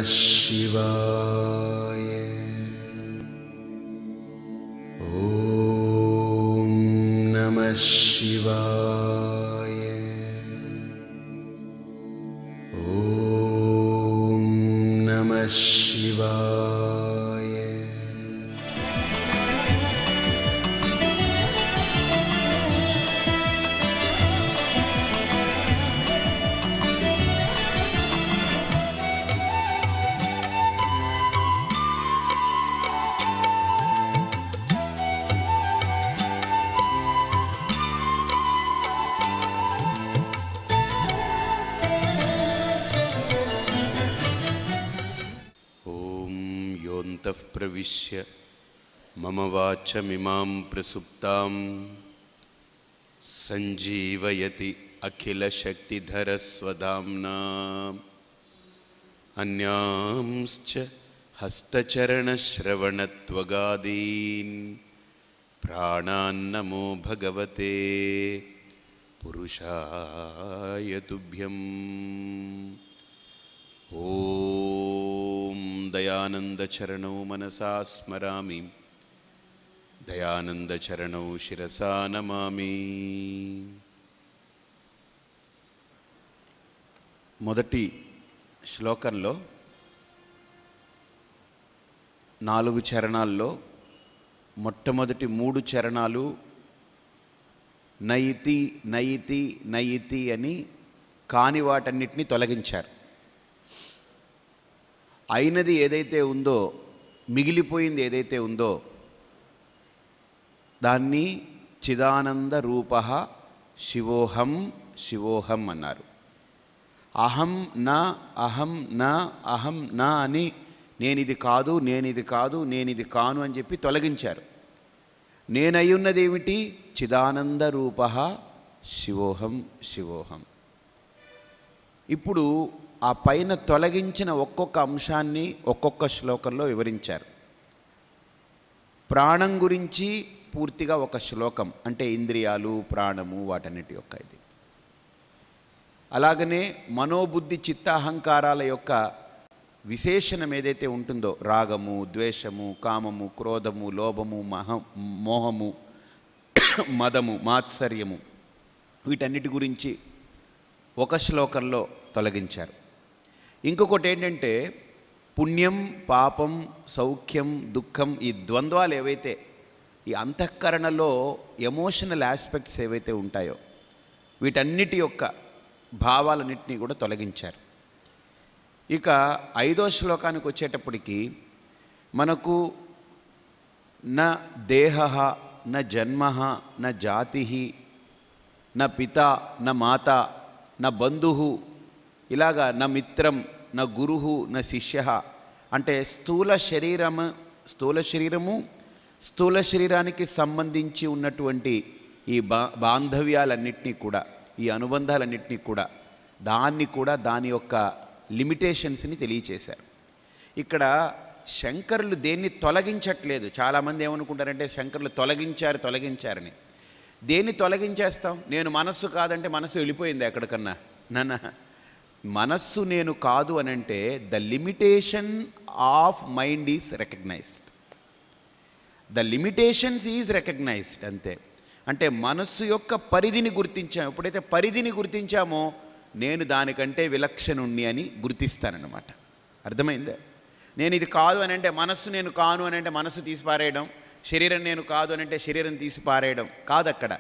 शिवाय। ॐ नमः शिवाय। ॐ नमः शिवाय। योऽन्तः प्रविश्य मम वाचमिमां प्रसुप्तां सञ्जीवयति अखिलशक्तिधरस्वधाम्ना अन्यांश्च हस्तचरणश्रवणत्वगादीन् प्राणान्नमो भगवते पुरुषाय तुभ्यम्। ॐ दयानन्दचरणौ मनसा स्मरामि, दयानन्दचरणौ शिरसा नमामि। మొదటి శ్లోకంలో 4 చరణాల్లో మొట్టమొదటి 3 చరణాలు నయితి నయితి నయితి అని కాని వాటన్నిటిని తొలగించారు. అయినది ఏదైతే ఉందో, మిగిలిపోయింది ఏదైతే ఉందో దాన్ని చిదానంద రూపః శివోహం శివోహం అన్నారు. అహం నా అహం నా అహం నా అని నేనిది కాదు నేనిది కాదు నేనిది కాను అని చెప్పి తొలగించారు. నేనయ్యున్నది ఏమిటి? చిదానంద రూపః శివోహం శివోహం. ఇప్పుడు ఆ పైన తొలగించిన ఒక్కొక్క అంశాన్ని ఒక్కొక్క శ్లోకంలో వివరించారు. ప్రాణం గురించి పూర్తిగా ఒక శ్లోకం, అంటే ఇంద్రియాలు ప్రాణము వాటన్నిటి యొక్క ఇది. అలాగనే మనోబుద్ధి చిత్తాహంకారాల యొక్క విశేషణం ఏదైతే ఉంటుందో, రాగము ద్వేషము కామము క్రోధము లోభము మోహము మదము మాత్సర్యము, వీటన్నిటి గురించి ఒక శ్లోకంలో తొలగించారు. ఇంకొకటి ఏంటంటే పుణ్యం పాపం సౌఖ్యం దుఃఖం, ఈ ద్వంద్వాలు ఏవైతే ఈ అంతఃకరణలో ఎమోషనల్ ఆస్పెక్ట్స్ ఏవైతే ఉంటాయో వీటన్నిటి యొక్క భావాలన్నింటినీ కూడా తొలగించారు. ఇక 5వ శ్లోకానికి వచ్చేటప్పటికి మనకు న దేహ న జన్మ న జాతి న పిత న మాత న బంధు, ఇలాగా న మిత్రం న గురు న శిష్య, అంటే స్థూల శరీరము స్థూల శరీరానికి సంబంధించి ఉన్నటువంటి ఈ బాంధవ్యాలన్నింటినీ కూడా, ఈ అనుబంధాలన్నింటినీ కూడా దాని యొక్క లిమిటేషన్స్ని తెలియచేశారు. ఇక్కడ శంకరులు దేన్ని తొలగించట్లేదు. చాలామంది ఏమనుకుంటారంటే శంకరులు తొలగించారని. దేన్ని తొలగించేస్తాం? నేను మనస్సు కాదంటే మనస్సు వెళ్ళిపోయింది ఎక్కడికన్నా. మనస్సు నేను కాదు అని అంటే the limitation of mind is recognised, the limitations is recognised అంతే. అంటే మనస్సు యొక్క పరిధిని గుర్తించాము. ఎప్పుడైతే పరిధిని గుర్తించామో నేను దానికంటే విలక్షణుణ్ణి అని గుర్తిస్తానన్నమాట. అర్థమైందే? నేను ఇది కాదు అని అంటే మనస్సు నేను కాను అని అంటే మనస్సు తీసి పారేయడం, శరీరం నేను కాదు అని అంటే శరీరం తీసి పారేయడం కాదు. అక్కడ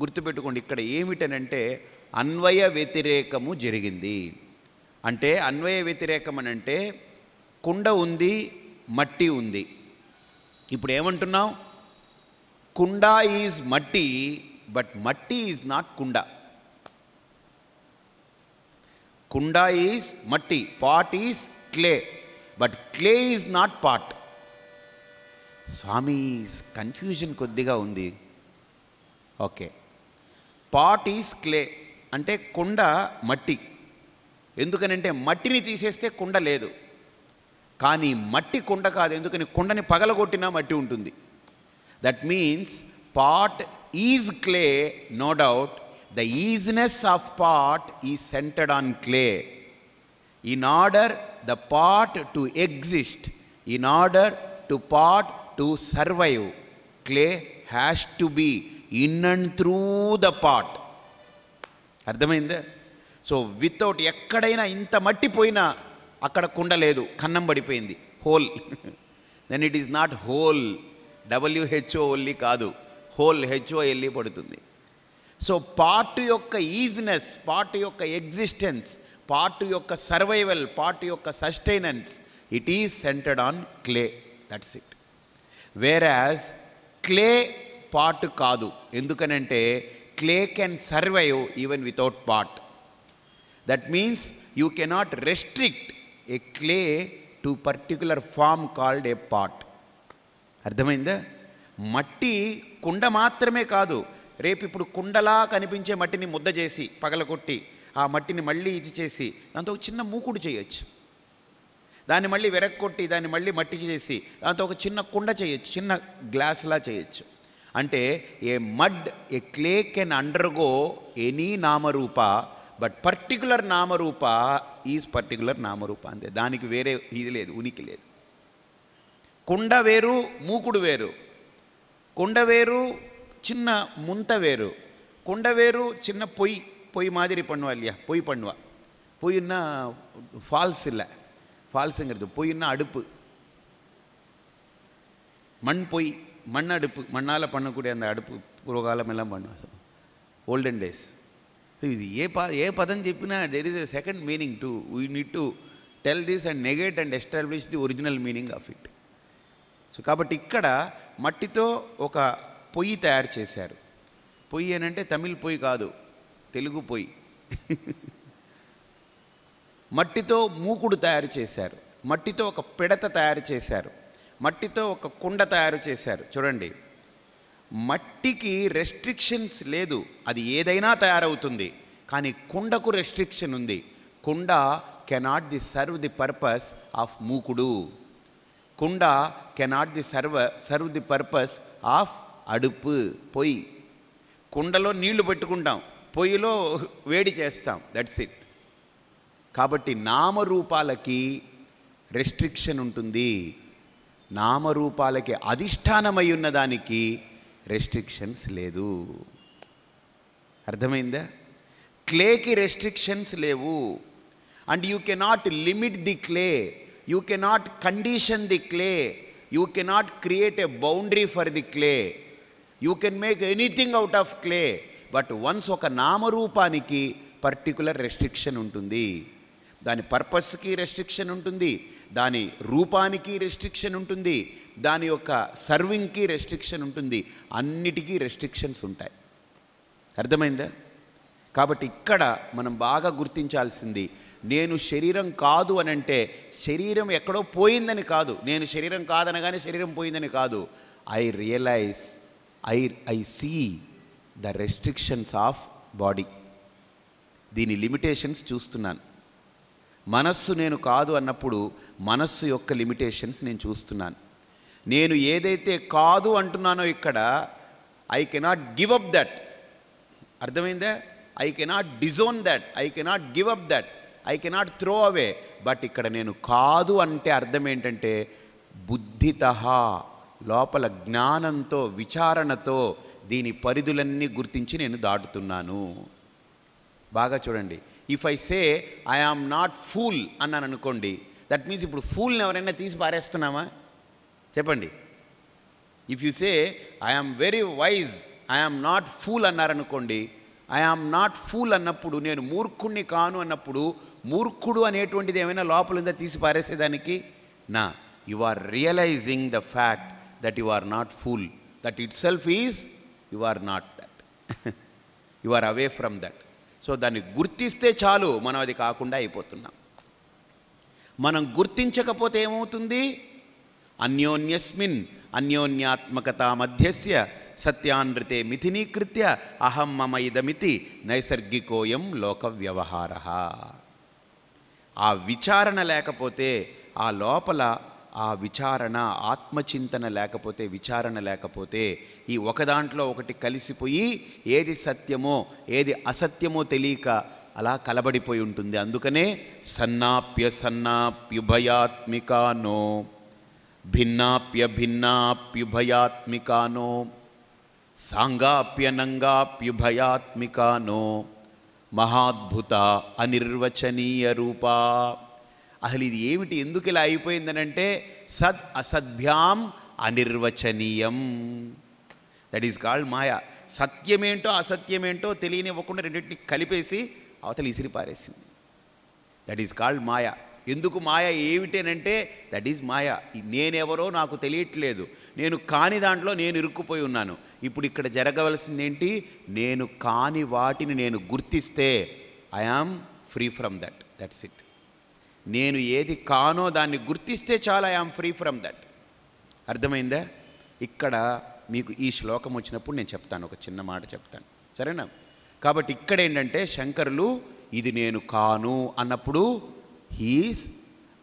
గుర్తుపెట్టుకోండి, ఇక్కడ ఏమిటనంటే అన్వయ వ్యతిరేకము జరిగింది. అంటే అన్వయ వ్యతిరేకం అని అంటే కుండ ఉంది మట్టి ఉంది. ఇప్పుడు ఏమంటున్నావు? కుండ ఈజ్ మట్టి, బట్ మట్టి ఈజ్ నాట్ కుండ. కుండ ఈజ్ మట్టి, pot is clay, but clay is not pot. Swami confusion కొద్దిగా ఉంది. ఓకే, పాట్ ఈజ్ క్లే అంటే కుండ మట్టి. ఎందుకనంటే మట్టిని తీసేస్తే కుండ లేదు, కానీ మట్టి కుండ కాదు. ఎందుకని? కుండని పగలగొట్టినా మట్టి ఉంటుంది. That means pot is clay, no doubt. The easiness of pot is centered on clay. In order the pot to exist, in order to pot to survive, clay has to be in and through the pot. అర్థమైందా? So without ఎక్కడైనా ఇంత మట్టి పోయినా అక్కడ కుండ లేదు, కన్నం పడిపోయింది, hole. Then it is not whole, WHO only కాదు, హోల్ HOL పడుతుంది. సో పార్ట్ యొక్క ఈజినెస్, పార్ట్ యొక్క ఎగ్జిస్టెన్స్, పార్ట్ యొక్క సర్వైవల్, పార్ట్ యొక్క sustenance, it is centered on clay. That's it. Whereas clay part కాదు. ఎందుకనంటే clay can survive even without part. That means you cannot restrict a clay to particular form called A pot. అర్థమైందా? మట్టి కుండ మాత్రమే కాదు, రేపు ఇప్పుడు కుండలా కనిపించే మట్టిని ముద్ద చేసి పగలగొట్టి ఆ మట్టిని మళ్ళీ ఇది చేసి దాంతో ఒక చిన్న మూకుడు చేయొచ్చు, దాన్ని మళ్ళీ వెరక్కొట్టి దాన్ని మళ్ళీ మట్టికి చేసి దాంతో ఒక చిన్న కుండ చేయొచ్చు, చిన్న గ్లాస్లా చేయొచ్చు. అంటే a mud, a clay can undergo any నామరూప, బట్ పర్టికులర్ నామరూప ఈజ్ పర్టికులర్ నామరూప అంతే. దానికి వేరే ఇది లేదు, ఉనికి లేదు. కుండ వేరు, మూకుడు వేరు. కుండ వేరు, చిన్న ముంత వేరు. కుండ వేరు, చిన్న పొయ్యి మాదిరి பண்ணுவா இல்லையா, பொய் பண்ணுவா. பொய்னா ஃபால்ஸ் இல்லை, ஃபால்ஸுங்கிறது பொய்னா அடுப்பு, மண் பொய், மண் அடுப்பு, மண்ணால் பண்ணக்கூடிய அந்த அடுப்பு పూర్వకాలం எல்லாம் பண்ணுவா, ఓల్డెన్ డేస్. ఇది ఏ పదం చెప్పినా there is a second meaning to, we need to tell this and negate and establish the original meaning of it. So కాబట్టి ఇక్కడ మట్టితో ఒక పొయ్యి తయారు చేశారు. పొయ్యి అని అంటే తమిళ్ పొయ్యి కాదు, తెలుగు పొయ్యి. మట్టితో మూకుడు తయారు చేశారు, మట్టితో ఒక పిడత తయారు చేశారు, మట్టితో ఒక కుండ తయారు చేశారు. చూడండి, మట్టికి రెస్ట్రిక్షన్స్ లేదు, అది ఏదైనా తయారవుతుంది. కానీ కుండకు రెస్ట్రిక్షన్ ఉంది. కుండ cannot the serve the purpose of మూకుడు. కుండ cannot the serve the purpose of అడుపు, పొయ్యి. కుండలో నీళ్లు పెట్టుకుంటాం, పొయ్యిలో వేడి చేస్తాం, దట్స్ ఇట్. కాబట్టి నామరూపాలకి రెస్ట్రిక్షన్ ఉంటుంది, నామరూపాలకి అధిష్టానమై ఉన్నదానికి రెస్ట్రిక్షన్స్ లేదు. అర్థమైందా? క్లేకి రెస్ట్రిక్షన్స్ లేవు. And you cannot limit the clay, you cannot condition the clay, you cannot create a boundary for the clay. You can make anything out of clay, but once ఒక నామరూపానికి particular restriction ఉంటుంది. దాని పర్పస్కి restriction ఉంటుంది, దాని రూపానికి restriction ఉంటుంది, దాని యొక్క సర్వింగ్కి రెస్ట్రిక్షన్ ఉంటుంది, అన్నిటికీ రెస్ట్రిక్షన్స్ ఉంటాయి. అర్థమైందా? కాబట్టి ఇక్కడ మనం బాగా గుర్తించాల్సింది, నేను శరీరం కాదు అని అంటే శరీరం ఎక్కడో పోయిందని కాదు, నేను శరీరం కాదనగానే శరీరం పోయిందని కాదు. I realise, I see the restrictions of body, దీని లిమిటేషన్స్ చూస్తున్నాను. మనస్సు నేను కాదు అన్నప్పుడు మనస్సు యొక్క లిమిటేషన్స్ నేను చూస్తున్నాను. నేను ఏదైతే కాదు అంటున్నానో ఇక్కడ I cannot give up that. అర్థమైందా? I cannot disown that, I cannot give up that, I cannot throw away. But ఇక్కడ నేను కాదు అంటే అర్థం ఏంటంటే బుద్ధితః, లోపల జ్ఞానంతో, విచారణతో దీని పరిధులన్నీ గుర్తించి నేను దాటుతున్నాను. బాగా చూడండి, if I say I am not fool అన్నాను అనుకోండి, దట్ మీన్స్ ఇప్పుడు ఫూల్ని ఎవరైనా తీసి పారేస్తున్నామా? చెప్పండి. If you say I am very wise, I am not fool అన్నారనుకోండి, ఐ ఆమ్ నాట్ ఫూల్ అన్నప్పుడు నేను మూర్ఖుణ్ణి కాను అన్నప్పుడు మూర్ఖుడు అనేటువంటిది ఏమైనా లోపల ఉందా తీసి పారేసేదానికి? నా, you are realising the fact that you are not fool, that itself is you are not that, you are away from that. So దాన్ని గుర్తిస్తే చాలు, మనం అది కాకుండా అయిపోతున్నాం. మనం గుర్తించకపోతే ఏమవుతుంది? అన్యోన్యస్మిన్ అన్యోన్యాత్మకత మధ్యస్య సత్యానృతే మిథినీకృత్య అహం మమ ఇదమితి నైసర్గికోయం లోక వ్యవహార. ఆ విచారణ లేకపోతే, ఆ లోపల ఆ విచారణ, ఆత్మచింతన లేకపోతే, విచారణ లేకపోతే ఈ ఒకదాంట్లో ఒకటి కలిసిపోయి ఏది సత్యమో ఏది అసత్యమో తెలియక అలా కలబడిపోయి ఉంటుంది. అందుకనే సన్నాప్యుభయాత్మికానో భిన్నాప్యుభయాత్మికానో సాంగాప్యనంగాప్యుభయాత్మికానో మహాద్భుత అనిర్వచనీయ రూపా. అసలు ఇది ఏమిటి, ఎందుకు ఇలా అయిపోయిందనంటే సద్ అసద్భ్యాం అనిర్వచనీయం. దట్ ఈస్ కాల్డ్ మాయా. సత్యమేంటో అసత్యమేంటో తెలియనివ్వకుండా రెండింటిని కలిపేసి అవతల ఇసిరి పారేసింది. దట్ ఈస్ కాల్డ్ మాయా. ఎందుకు మాయ ఏమిటేనంటే దట్ ఈజ్ మాయా. నేనెవరో నాకు తెలియట్లేదు, నేను కాని దాంట్లో నేను ఇరుక్కుపోయి ఉన్నాను. ఇప్పుడు ఇక్కడ జరగవలసింది ఏంటి, నేను కాని వాటిని నేను గుర్తిస్తే I am free from that. That's it. నేను ఏది కానో దాన్ని గుర్తిస్తే చాలా I am free from that. అర్థమైందా? ఇక్కడ మీకు ఈ శ్లోకం వచ్చినప్పుడు నేను చెప్తాను, ఒక చిన్న మాట చెప్తాను, సరేనా? కాబట్టి ఇక్కడ ఏంటంటే శంకరులు ఇది నేను కాను అన్నప్పుడు హీఈస్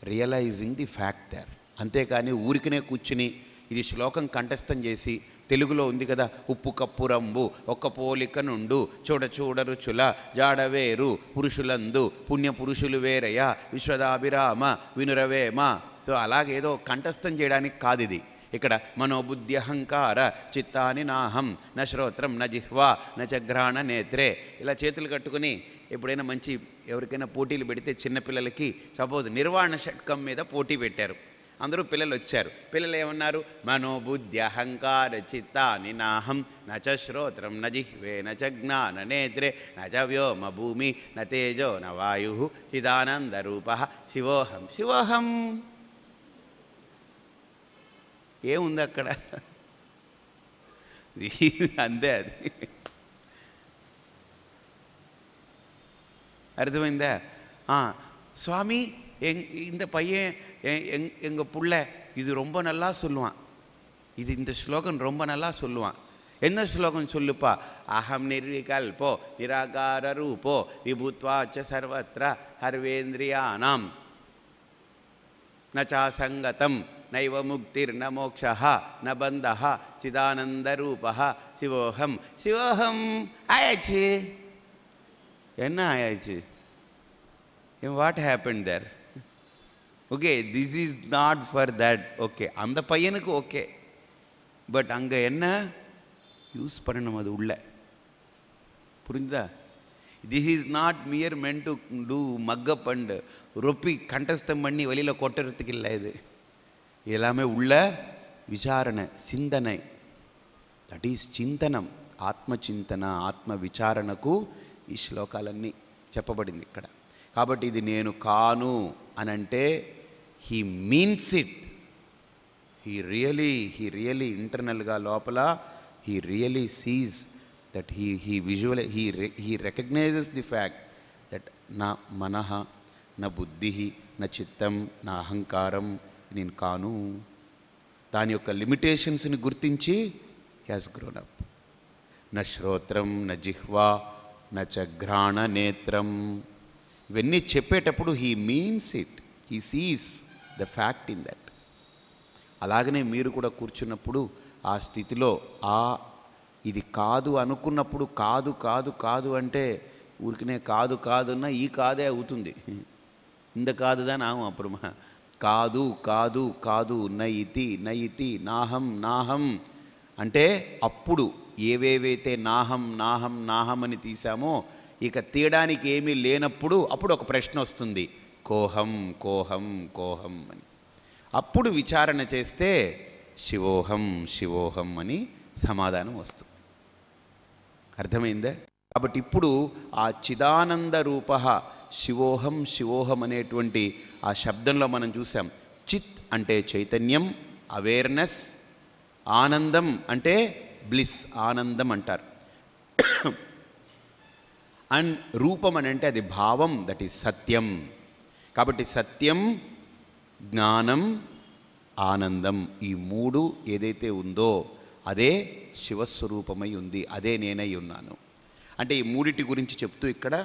రియలైజింగ్ ది ఫ్యాక్టర్. అంతేకాని ఊరికనే కూర్చుని ఇది శ్లోకం కంఠస్థం చేసి తెలుగులో ఉంది కదా, ఉప్పు కప్పు రంబు ఒక్క పోలిక నుండు చూడ చూడ రుచుల జాడవేరు పురుషులందు పుణ్య పురుషులు వేరయ్య విశ్వదాభిరామ వినురవేమ. సో అలాగేదో కంఠస్థం చేయడానికి కాదు ఇది. ఇక్కడ మనోబుద్ధి అహంకార చిత్తాని నాహం న శ్రోత్రం న జిహ్వా న చఘ్రాణ నేత్రే. ఇలా చేతులు కట్టుకుని ఎప్పుడైనా మంచి ఎవరికైనా పోటీలు పెడితే చిన్నపిల్లలకి సపోజ్ నిర్వాణ షట్కం మీద పోటీ పెట్టారు, అందరూ పిల్లలు వచ్చారు. పిల్లలు ఏమన్నారు, మనోబుద్ధి అహంకార చిత్తాని నాహం నచ శ్రోత్రం న జిహ్వే న చఘ్రాణ నేత్రే నచ వ్యోమ భూమి న తేజో న వాయు చిదానందరూప శివోహం శివోహం. ఏముంది అక్కడ? అంతే, అది அர்த்தமைந்த சுவாமி இந்த பையன் எங்கள் புள்ள இது ரொம்ப நல்லா சொல்லுவான், இது இந்த ஸ்லோகம் ரொம்ப நல்லா சொல்லுவான். என்ன ஸ்லோகம் சொல்லுப்பா? அகம் நிர்விகல்போ நிராகார ரூபோ விபூத்வாச்ச சர்வத்ர ஹர்வேந்திரியானாம் நச்சா சங்கதம் நைவ முக்திர் ந மோக்ஷः ந பந்தः சிதானந்தரூபः சிவோஹம் சிவோஹம். ஆயாச்சு. என்ன ஆயாச்சு? What happen there? Okay, this is not for that. Okay, அந்த பையனுக்கு ஓகே, பட் அங்கே என்ன யூஸ் பண்ணணும் அது உள்ள, புரிஞ்சுதா? This is not mere mean to do mug up and ரொப்பி கண்டஸ்தம் பண்ணி வெளியில் கொட்டுறதுக்கு இல்லை. இது எல்லாமே உள்ள విచారణ, చింతனை. దట్ ఈస్ చింతనం, ఆత్మచింతన, ఆత్మ విచారణకు ఈ శ్లోకాలన్నీ చెప్పబడింది ఇక్కడ. కాబట్టి ఇది నేను కాను అని అంటే he means it. He really ఇంటర్నల్గా లోపల he really sees that he recognizes the fact that నా మనః నా బుద్ధి నా చిత్తం నా అహంకారం నేను కాను. దాని యొక్క లిమిటేషన్స్ని గుర్తించి హ్యాస్ గ్రోన్ అప్. న శ్రోత్రం న జిహ్వా న చఘ్రాణ నేత్రం. ఇవన్నీ చెప్పేటప్పుడు he means it, he sees the fact in that. అలాగనే మీరు కూడా కూర్చున్నప్పుడు ఆ స్థితిలో ఇది కాదు అనుకున్నప్పుడు కాదు కాదు కాదు అంటే ఊరికనే కాదు కాదున్నా ఈ కాదే అవుతుంది. ఇంద కాదుదా నాహం అప్పుడు కాదు కాదు కాదు నయితి నాహం నాహం అంటే అప్పుడు ఏవేవైతే నాహం నాహం నాహం అని తీసామో ఇక తీయడానికి ఏమీ లేనప్పుడు అప్పుడు ఒక ప్రశ్న వస్తుంది, కోహం కోహం కోహం అని. అప్పుడు విచారణ చేస్తే శివోహం శివోహం అని సమాధానం వస్తుంది. అర్థమైందే? కాబట్టి ఇప్పుడు ఆ చిదానంద రూప శివోహం శివోహం అనేటువంటి ఆ శబ్దంలో మనం చూసాం. చిత్ అంటే చైతన్యం, అవేర్నెస్. ఆనందం అంటే బ్లిస్, ఆనందం అంటారు. అండ్ రూపం అని అంటే అది భావం, దట్ ఈస్ సత్యం. కాబట్టి సత్యం, జ్ఞానం, ఆనందం, ఈ మూడు ఏదైతే ఉందో అదే శివస్వరూపమై ఉంది, అదే నేనై ఉన్నాను. అంటే ఈ మూడిటి గురించి చెప్తూ ఇక్కడ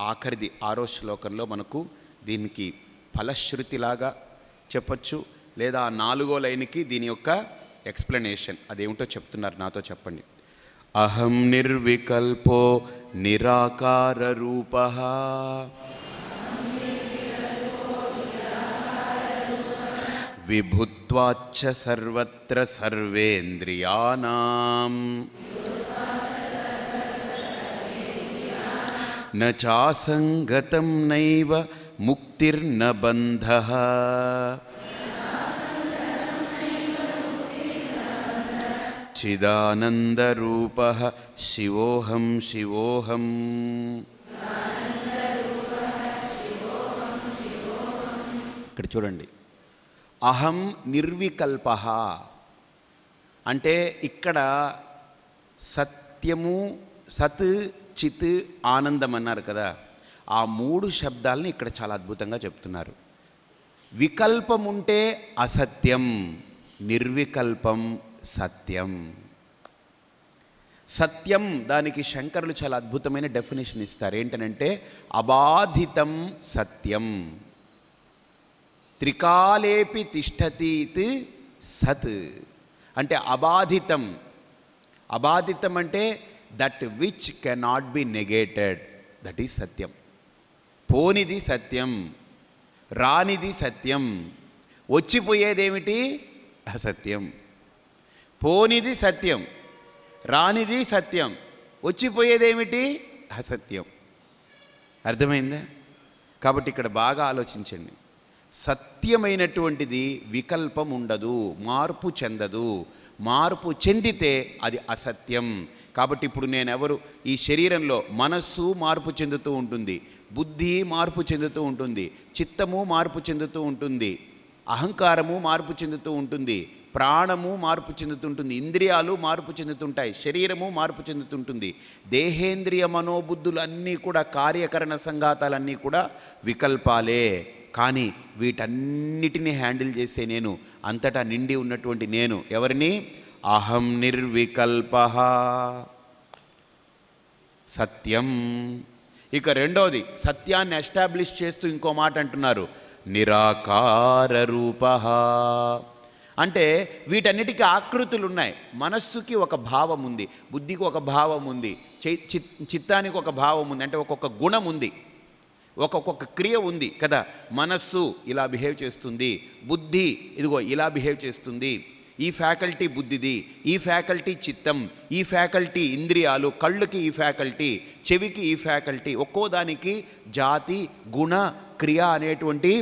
ఆఖరిది 6వ శ్లోకంలో మనకు దీనికి ఫలశ్రుతిలాగా చెప్పచ్చు, లేదా 4వ లైన్కి దీని యొక్క ఎక్స్ప్లెనేషన్ అదేమిటో చెప్తున్నారు. నాతో చెప్పండి. అహం నిర్వికల్పో నిరాకార రూపః విభుత్వాచ్చ సర్వత్ర సర్వేంద్రియాణాం న చాసంగతం నైవ ముక్తిర్న బంధః చిదానందరూపః శివోహం శివోహం. ఇక్కడ చూడండి, అహం నిర్వికల్పః అంటే ఇక్కడ సత్యము, సత్, చిత్, ఆనందం అన్నారు కదా, ఆ మూడు శబ్దాలని ఇక్కడ చాలా అద్భుతంగా చెప్తున్నారు. వికల్పం ఉంటే అసత్యం, నిర్వికల్పం సత్యం. సత్యం దానికి శంకరులు చాలా అద్భుతమైన డెఫినేషన్ ఇస్తారు. ఏంటనంటే అబాధితం సత్యం, త్రికాలేపి తిష్టతీత్ సత్. అంటే అబాధితం, అబాధితం అంటే that which cannot be negated, that is సత్యం. పోనిది సత్యం, రానిది సత్యం, వచ్చిపోయేదేమిటి అసత్యం. పోనిది సత్యం, రానిది సత్యం, వచ్చిపోయేదేమిటి అసత్యం. అర్థమైందా? కాబట్టి ఇక్కడ బాగా ఆలోచించండి. సత్యమైనటువంటిది వికల్పం ఉండదు, మార్పు చెందదు. మార్పు చెందితే అది అసత్యం. కాబట్టి ఇప్పుడు నేనెవరు, ఈ శరీరంలో మనస్సు మార్పు చెందుతూ ఉంటుంది, బుద్ధి మార్పు చెందుతూ ఉంటుంది, చిత్తము మార్పు చెందుతూ ఉంటుంది, అహంకారము మార్పు చెందుతూ ఉంటుంది, ప్రాణము మార్పు చెందుతుంటుంది, ఇంద్రియాలు మార్పు చెందుతుంటాయి, శరీరము మార్పు చెందుతుంటుంది. దేహేంద్రియ మనోబుద్ధులు అన్నీ కూడా, కార్యకరణ సంఘాతాలన్నీ కూడా వికల్పాలే. కానీ వీటన్నిటిని హ్యాండిల్ చేసే నేను, అంతటా నిండి ఉన్నటువంటి నేను ఎవరిని? అహం నిర్వికల్పః సత్యం. ఇక రెండోది, సత్యాన్ని ఎస్టాబ్లిష్ చేస్తూ ఇంకో మాట అంటున్నారు, నిరాకార రూపః. అంటే వీటన్నిటికీ ఆకృతులు ఉన్నాయి. మనస్సుకి ఒక భావం ఉంది, బుద్ధికి ఒక భావం ఉంది, చిత్తానికి ఒక భావం ఉంది, అంటే ఒక్కొక్క గుణం ఉంది, ఒక్కొక్క క్రియ ఉంది కదా. మనస్సు ఇలా బిహేవ్ చేస్తుంది, బుద్ధి ఇదిగో ఇలా బిహేవ్ చేస్తుంది, ఈ ఫ్యాకల్టీ బుద్ధిది, ఈ ఫ్యాకల్టీ చిత్తం, ఈ ఫ్యాకల్టీ ఇంద్రియాలు, కళ్ళుకి ఈ ఫ్యాకల్టీ, చెవికి ఈ ఫ్యాకల్టీ, ఒక్కో దానికి జాతి, గుణ, క్రియ అనేటువంటి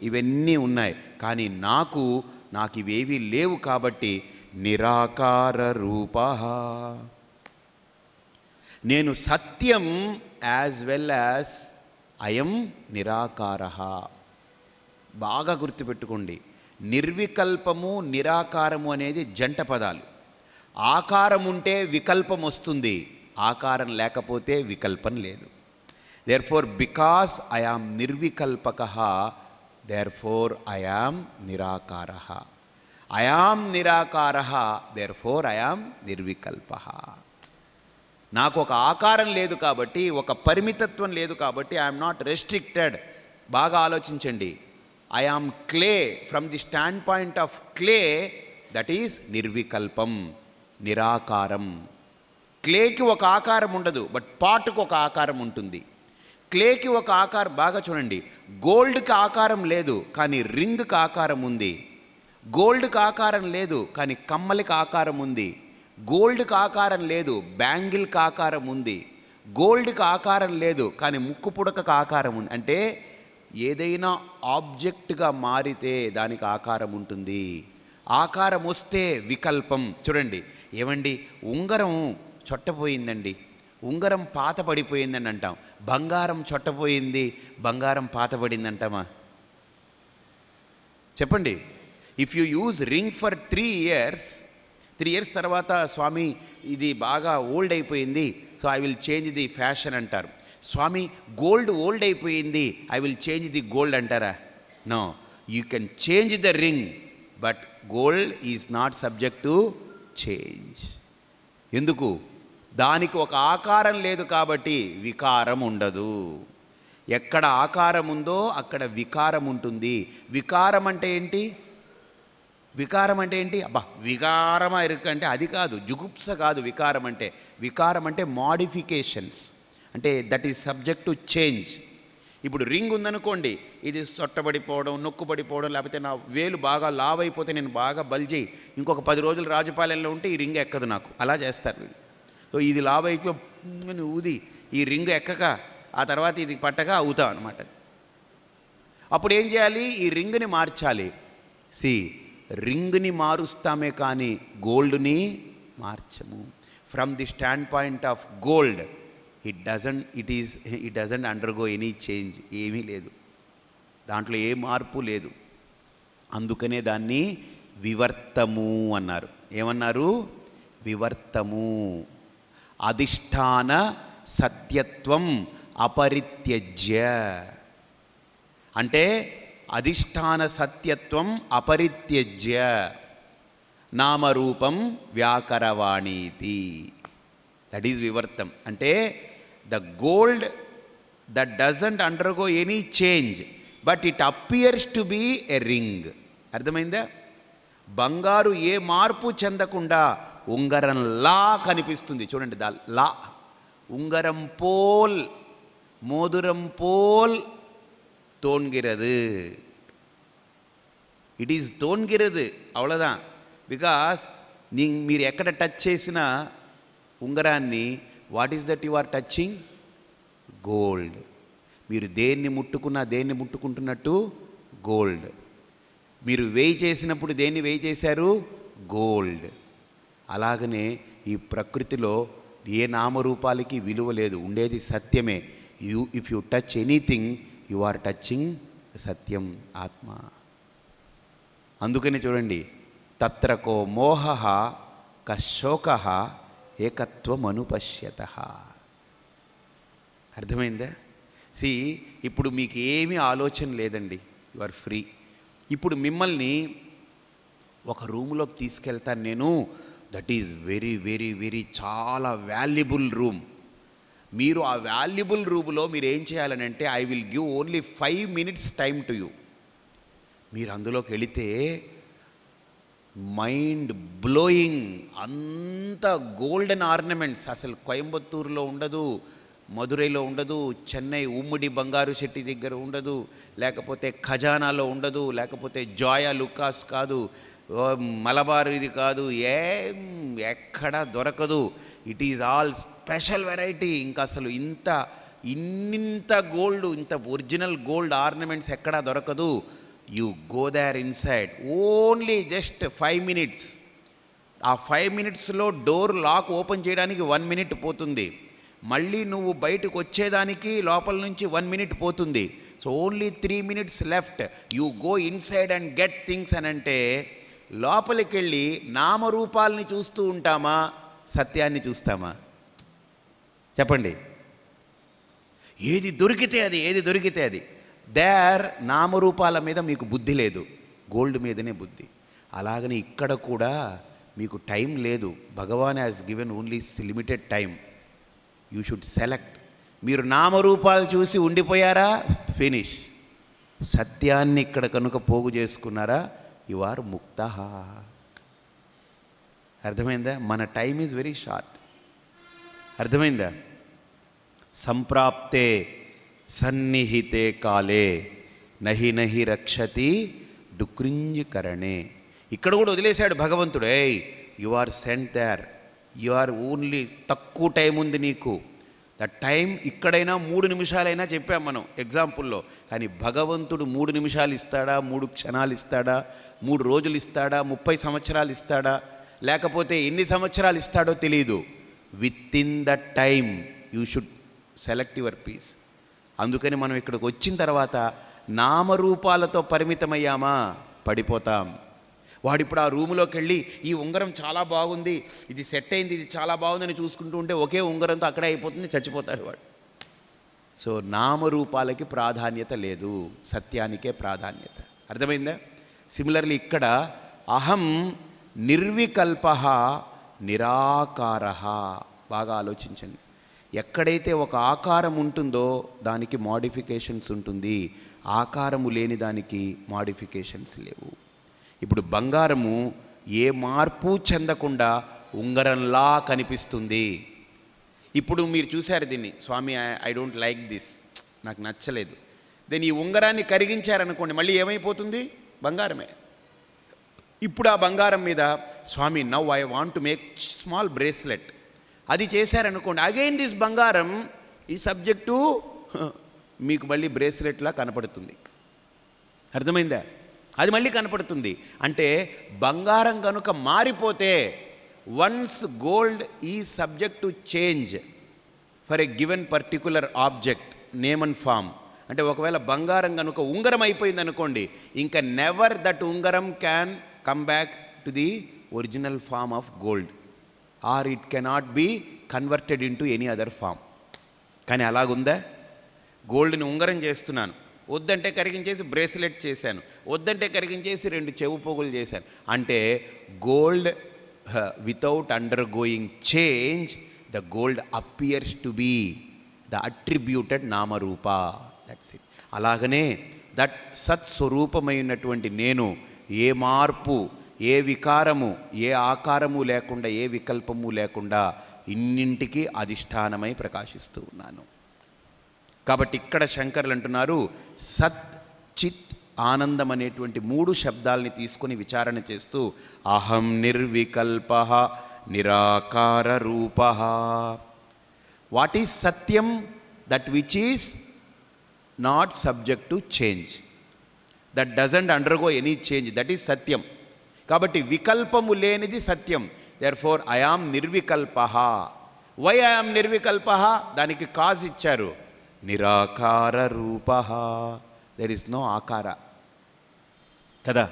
ఇవన్నీ ఉన్నాయి. కానీ నాకు ఇవేవీ లేవు. కాబట్టి నిరాకార రూపః, నేను సత్యం యాజ్ వెల్ యాజ్ అయం నిరాకారః. బాగా గుర్తుపెట్టుకోండి, నిర్వికల్పము నిరాకారము అనేది జంట పదాలు. ఆకారం ఉంటే వికల్పం వస్తుంది, ఆకారం లేకపోతే వికల్పం లేదు. దేర్ఫోర్ బికాస్ ఐ యామ్ నిర్వికల్పకః, దేర్ఫోర్ ఐ యామ్ నిరాకారః. ఐ యామ్ నిరాకారః, దేర్ఫోర్ ఐ యామ్ నిర్వికల్పః. నాకు ఒక ఆకారం లేదు కాబట్టి, ఒక పరిమితత్వం లేదు కాబట్టి ఐఎమ్ నాట్ రెస్ట్రిక్టెడ్. బాగా ఆలోచించండి, I am clay. From the standpoint of clay, that is నిర్వికల్పం, నిరాకారం. క్లేకి ఒక ఆకారం ఉండదు, బట్ పాటుకు ఒక ఆకారం ఉంటుంది. క్లేకి ఒక ఆకారం, బాగా చూడండి, గోల్డ్కి ఆకారం లేదు కానీ రింగ్కి ఆకారం ఉంది, గోల్డ్కి ఆకారం లేదు కానీ కమ్మలికి ఆకారం ఉంది, గోల్డ్కి ఆకారం లేదు బ్యాంగిల్కి ఆకారం ఉంది, గోల్డ్కి ఆకారం లేదు కానీ ముక్కు పుడకకు ఆకారం ఉంది. అంటే ఏదైనా ఆబ్జెక్ట్గా మారితే దానికి ఆకారం ఉంటుంది. ఆకారం వస్తే వికల్పం. చూడండి, ఏమండి ఉంగరం చొట్టపోయిందండి, ఉంగరం పాత పడిపోయిందని అంటాం. బంగారం చొట్టపోయింది, బంగారం పాత పడింది అంటామా? చెప్పండి. If you use ring for 3 years తర్వాత స్వామి ఇది బాగా ఓల్డ్ అయిపోయింది, so I will change the fashion అంటారు. స్వామి గోల్డ్ ఓల్డ్ అయిపోయింది, I will change the gold అంటారా? No, you can change the ring, but gold is not subject to change. ఎందుకు? దానికి ఒక ఆకారం లేదు కాబట్టి వికారం ఉండదు. ఎక్కడ ఆకారం ఉందో అక్కడ వికారం ఉంటుంది. వికారం అంటే ఏంటి? వికారం అంటే ఏంటి? అబ్బా వికారమా ఇరుకంటే అది కాదు, జుగుప్స కాదు వికారం అంటే. వికారం అంటే మాడిఫికేషన్స్, అంటే that is subject to change. ఇప్పుడు రింగ్ ఉందనుకోండి, ఇది సొట్టబడిపోవడం, నొక్కుబడిపోవడం, లేకపోతే నా వేలు బాగా లావ్ అయిపోతే నేను బాగా బల్జి ఇంకొక 10 రోజులు రాజపాలెంలో ఉంటే ఈ రింగ్ ఎక్కదు నాకు, అలా చేస్తారు వీళ్ళు. సో ఇది లావ్ అయిపోయి ఊది ఈ రింగ్ ఎక్కక ఆ తర్వాత ఇది పట్టక అవుతాం అనమాట. అప్పుడు ఏం చేయాలి? ఈ రింగ్ని మార్చాలి. రింగ్ని మారుస్తామే కానీ గోల్డ్ని మార్చము. From the standpoint of gold it doesn't undergo any change. ఏమీ లేదు దాంట్లో, ఏ మార్పు లేదు. అందుకనే దాన్ని వివర్తము అన్నారు. ఏమన్నారు? వివర్తము. అధిష్టాన సత్యత్వం అపరిత్యజ్య అంటే అధిష్టాన సత్యత్వం అపరిత్యజ్య నామరూపం వ్యాకరవాణీతి. దట్ ఈజ్ వివర్తం. అంటే the gold that doesn't undergo any change but it appears to be a ring. అర్థమైందా? బంగారు ఏ మార్పు చెందకుండా ఉంగరంలా కనిపిస్తుంది. చూడండి, లా ఉంగరం పోల్ మోదురం పోల్ தோன்கிறது. ఇట్ ఈజ్ తోన్గిరదు, అవ్వలదాం. బికాస్ మీరు ఎక్కడ టచ్ చేసిన ఉంగరాన్ని, what is that you are touching? Gold. మీరు దేన్ని ముట్టుకున్నా, దేన్ని ముట్టుకుంటున్నట్టు గోల్డ్. మీరు వేయి చేసినప్పుడు దేన్ని వేయి చేశారు? గోల్డ్. అలాగనే ఈ ప్రకృతిలో ఏ నామరూపాలకి విలువ లేదు, ఉండేది సత్యమే. If you touch anything you are touching సత్యం, ఆత్మ. అందుకని చూడండి, తత్రకో మోహ కశోక ఏకత్వం అనుపశ్యత. అర్థమైందా? ఇప్పుడు మీకు ఏమీ ఆలోచన లేదండి, యు ఆర్ ఫ్రీ. ఇప్పుడు మిమ్మల్ని ఒక రూమ్లోకి తీసుకెళ్తాను నేను. That is very very very చాలా వాల్యుబుల్ రూమ్. మీరు ఆ వాల్యుబుల్ రూమ్లో మీరు ఏం చేయాలనంటే, I will give only 5 minutes time to you. మీరు అందులోకి వెళితే మైండ్ బ్లోయింగ్, అంత గోల్డెన్ ఆర్నమెంట్స్. అసలు కోయంబత్తూరులో ఉండదు, మధురైలో ఉండదు, చెన్నై ఉమ్మిడి బంగారు శెట్టి దగ్గర ఉండదు, లేకపోతే ఖజానాలో ఉండదు, లేకపోతే జాయా లుకాస్ కాదు, మలబార్ ఇది కాదు, ఎక్కడా దొరకదు. It is all special variety. ఇంకా అసలు ఇంత గోల్డ్, ఇంత ఒరిజినల్ గోల్డ్ ఆర్నమెంట్స్ ఎక్కడా దొరకదు. You go there inside, only just 5 minutes. ఆ 5 minutesలో డోర్ లాక్ ఓపెన్ చేయడానికి 1 minute పోతుంది. మళ్ళీ నువ్వు బయటకు వచ్చేదానికి లోపల నుంచి 1 minute పోతుంది. So only 3 minutes left. You go inside and get things అని అంటే, లోపలికి వెళ్ళి నామరూపాలని చూస్తూ ఉంటామా, సత్యాన్ని చూస్తామా? చెప్పండి. ఏది దొరికితే అది. దేర్ నామరూపాల మీద మీకు బుద్ధి లేదు, గోల్డ్ మీదనే బుద్ధి. అలాగని ఇక్కడ కూడా మీకు టైం లేదు. Bhagwan has given only limited time. You should select. మీరు నామరూపాలు చూసి ఉండిపోయారా, ఫినిష్. సత్యాన్ని ఇక్కడ కనుక పోగు చేసుకున్నారా, యు ఆర్ ముక్త. అర్థమైందా? మన టైం ఈజ్ వెరీ షార్ట్. అర్థమైందా? సంప్రాప్తే సన్నిహితే కాలే నహి నహి రక్షతి డుక్రింజికరణే. ఇక్కడ కూడా వదిలేశాడు భగవంతుడు. You are sent there, you are only తక్కువ టైం ఉంది నీకు. ద టైం ఇక్కడైనా 3 నిమిషాలైనా చెప్పాం మనం ఎగ్జాంపుల్లో. కానీ భగవంతుడు 3 నిమిషాలు ఇస్తాడా, 3 క్షణాలు ఇస్తాడా, 3 రోజులు ఇస్తాడా, 30 సంవత్సరాలు ఇస్తాడా, లేకపోతే ఎన్ని సంవత్సరాలు ఇస్తాడో తెలియదు. With in the time you should select your piece. అందుకని మనం ఇక్కడికి వచ్చిన తర్వాత నామరూపాలతో పరిమితమయ్యామా, పడిపోతాం. వాడిప్పుడు ఆ రూములోకి వెళ్ళి ఈ ఉంగరం చాలా బాగుంది, ఇది సెట్ అయింది, ఇది చాలా బాగుందని చూసుకుంటూ ఉంటే ఒకే ఉంగరంతో అక్కడే అయిపోతుంది, చచ్చిపోతాడు వాడు. సో నామరూపాలకి ప్రాధాన్యత లేదు, సత్యానికే ప్రాధాన్యత. అర్థమైందా? సిమిలర్లీ ఇక్కడ అహం నిర్వికల్ప నిరాకార. బాగా ఆలోచించండి. ఎక్కడైతే ఒక ఆకారం ఉంటుందో దానికి మోడిఫికేషన్స్ ఉంటుంది, ఆకారము లేని దానికి మోడిఫికేషన్స్ లేవు. ఇప్పుడు బంగారము ఏ మార్పు చెందకుండా ఉంగరంలా కనిపిస్తుంది. ఇప్పుడు మీరు చూశారు దీన్ని, స్వామి ఐ డోంట్ లైక్ దిస్, నాకు నచ్చలేదు. దెన్ ఈ ఉంగరాన్ని కరిగించారనుకోండి, మళ్ళీ ఏమైపోతుంది? బంగారమే. ఇప్పుడు ఆ బంగారం మీద Swami now I want to make small bracelet, అది చేశారనుకోండి, అగైన్ దిస్ బంగారం ఈ సబ్జెక్టు మీకు మళ్ళీ బ్రేస్లెట్లా కనపడుతుంది. అర్థమైందా? అది మళ్ళీ కనపడుతుంది. అంటే బంగారం కనుక మారిపోతే, వన్స్ గోల్డ్ ఈ subject to change for a given particular object, name and form. అంటే ఒకవేళ బంగారం కనుక ఉంగరం అయిపోయింది అనుకోండి, ఇంకా నెవర్ దట్ ఉంగరం can come back to the original form of gold, or it cannot be converted into any other form. కానీ అలాగుందా? గోల్డ్ని ఉంగరం చేస్తున్నాను, వద్దంటే కరిగించేసి బ్రేస్లెట్ చేశాను, వద్దంటే కరిగించేసి 2 చెవు పోగులు చేశాను. అంటే gold without under going change, the gold appears to be the attributed నామరూప. That's it. అలాగనే దట్ సత్స్వరూపమైనటువంటి నేను ఏ మార్పు, ఏ వికారము, ఏ ఆకారము లేకుండా, ఏ వికల్పము లేకుండా ఇన్నింటికి అధిష్టానమై ప్రకాశిస్తూ ఉన్నాను. కాబట్టి ఇక్కడ శంకర్లు అంటున్నారు, సత్ చిత్ ఆనందం అనేటువంటి 3 శబ్దాలని తీసుకొని విచారణ చేస్తూ, అహం నిర్వికల్ప నిరాకార రూప. వాట్ ఈజ్ సత్యం? That which is not subject to change, that doesn't undergo any change, that is సత్యం. కాబట్టి వికల్పము లేనిది సత్యం. దేర్ఫోర్ ఐ యామ్ నిర్వికల్ప. వై ఐ యామ్ నిర్వికల్ప? దానికి కాజ్ ఇచ్చారు, నిరాకార రూప. దెర్ ఇస్ నో ఆకార కదా.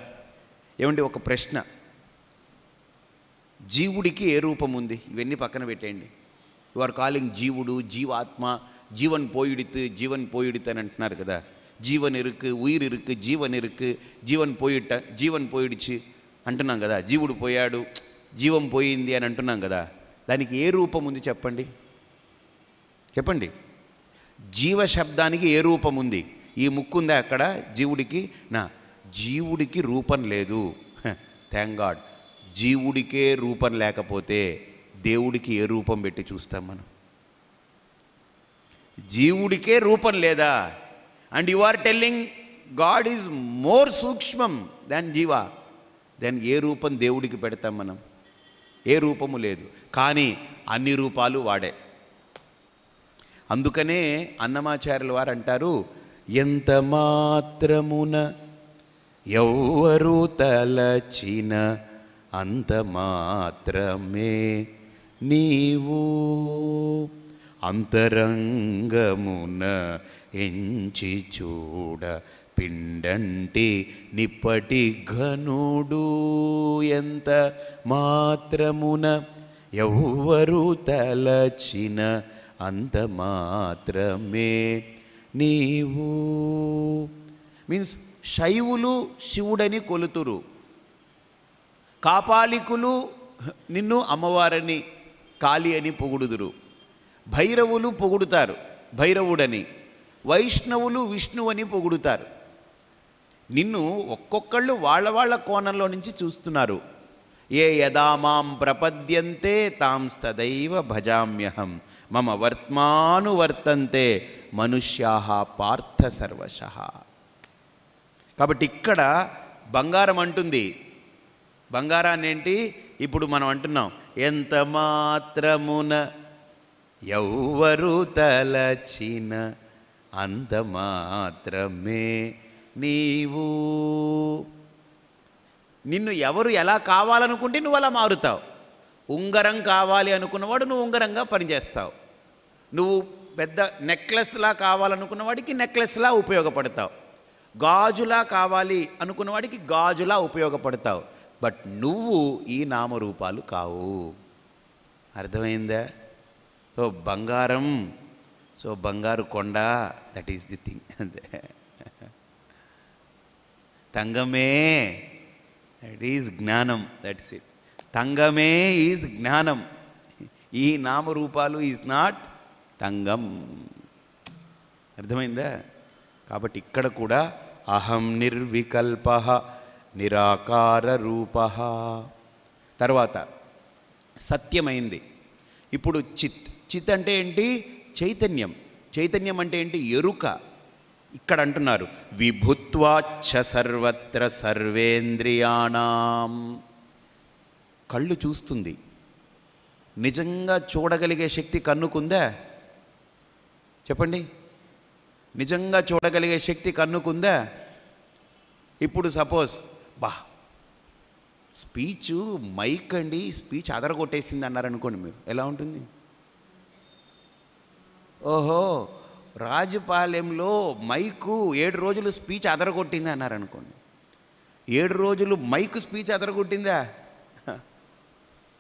ఏమండి, ఒక ప్రశ్న, జీవుడికి ఏ రూపం ఉంది? ఇవన్నీ పక్కన పెట్టేయండి. యు ఆర్ కాలింగ్ జీవుడు, జీవాత్మ, జీవన్ పోయిడిత్, జీవన్ పోయిడిత్ అని అంటున్నారు కదా. జీవన్ ఇరుకు, ఉయిర్ ఇరుకు, జీవన్ ఇరుకు, జీవన్ పోయిట, జీవన్ పోయిడిచి అంటున్నాం కదా. జీవుడు పోయాడు, జీవం పోయింది అని అంటున్నాం కదా. దానికి ఏ రూపం ఉంది చెప్పండి, చెప్పండి. జీవశబ్దానికి ఏ రూపం ఉంది? ఈ ముక్కు ఉందా అక్కడ జీవుడికి? జీవుడికి రూపం లేదు. Thank God. జీవుడికే రూపం లేకపోతే దేవుడికి ఏ రూపం పెట్టి చూస్తాం మనం? జీవుడికే రూపం లేదా? And you are telling God is more సూక్ష్మం దాన్ జీవ. దెన్ ఏ రూపం దేవుడికి పెడతాం మనం? ఏ రూపము లేదు. కానీ అన్ని రూపాలు వాడే. అందుకనే అన్నమాచార్యుల వారు అంటారు, ఎంత మాత్రమున ఎవ్వరు తలచిన అంత మాత్రమే నీవు అంతరంగమున ఎంచి చూడ పిండంటి నిప్పటి ఘనుడు. ఎంత మాత్రమున ఎవ్వరు తలచిన అంత మాత్రమే నీవు. మీన్స్ శైవులు శివుడని కొలుతురు, కాపాలికులు నిన్ను అమ్మవారని, కాళి అని పొగుడుదురు, భైరవులు పొగుడుతారు భైరవుడని, వైష్ణవులు విష్ణువని పొగుడుతారు. నిన్ను ఒక్కొక్కళ్ళు వాళ్ళ వాళ్ళ కోణంలో నుంచి చూస్తున్నారు. ఏ యదా మాం ప్రపద్యంతే తాంస్తదైవ భజామ్యహం మమ వర్త్మానువర్తంతే మనుష్యాః పార్థ సర్వశః. కాబట్టి ఇక్కడ బంగారం అంటుంది, బంగారాన్ని ఏంటి ఇప్పుడు మనం అంటున్నాం, ఎంత మాత్రమున ఎవ్వరు తలచిన అంత మాత్రమే నీవు. నిన్ను ఎవరు ఎలా కావాలనుకుంటే నువ్వు అలా మారుతావు. ఉంగరం కావాలి అనుకున్నవాడు నువ్వు ఉంగరంగా పనిచేస్తావు. నువ్వు పెద్ద నెక్లెస్లా కావాలనుకున్నవాడికి నెక్లెస్లా ఉపయోగపడతావు. గాజులా కావాలి అనుకున్నవాడికి గాజులా ఉపయోగపడతావు. బట్ నువ్వు ఈ నామరూపాలు కావు. అర్థమైందా? సో బంగారం, సో బంగారు కొండ, దట్ ఈస్ ది థింగ్. అంతే. తంగమే, దట్ ఈజ్ జ్ఞానం, దట్స్ ఇట్. తంగమే ఈజ్ జ్ఞానం. ఈ నామరూపాలు ఈజ్ నాట్ తంగం. అర్థమైందా? కాబట్టి ఇక్కడ కూడా అహం నిర్వికల్ప నిరాకార రూప. తర్వాత సత్యమైంది. ఇప్పుడు చిత్. చిత్ అంటే ఏంటి? చైతన్యం. చైతన్యం అంటే ఏంటి? ఎరుక. ఇక్కడ అంటున్నారు విభుత్వాచ్చ సర్వత్ర సర్వేంద్రియాణం. కళ్ళు చూస్తుంది. నిజంగా చూడగలిగే శక్తి కన్నుకుందా? చెప్పండి. నిజంగా చూడగలిగే శక్తి కన్నుకుందా? ఇప్పుడు సపోజ్ స్పీచ్ మైక్ అండి, స్పీచ్ అదరగొట్టేసింది అన్నారనుకోండి, మీరు ఎలా ఉంటుంది? ఓహో, రాజుపాలెంలో మైకు 7 రోజులు స్పీచ్ అదరగొట్టింది అన్నారనుకోండి. 7 రోజులు మైకు స్పీచ్ అదరగొట్టిందా?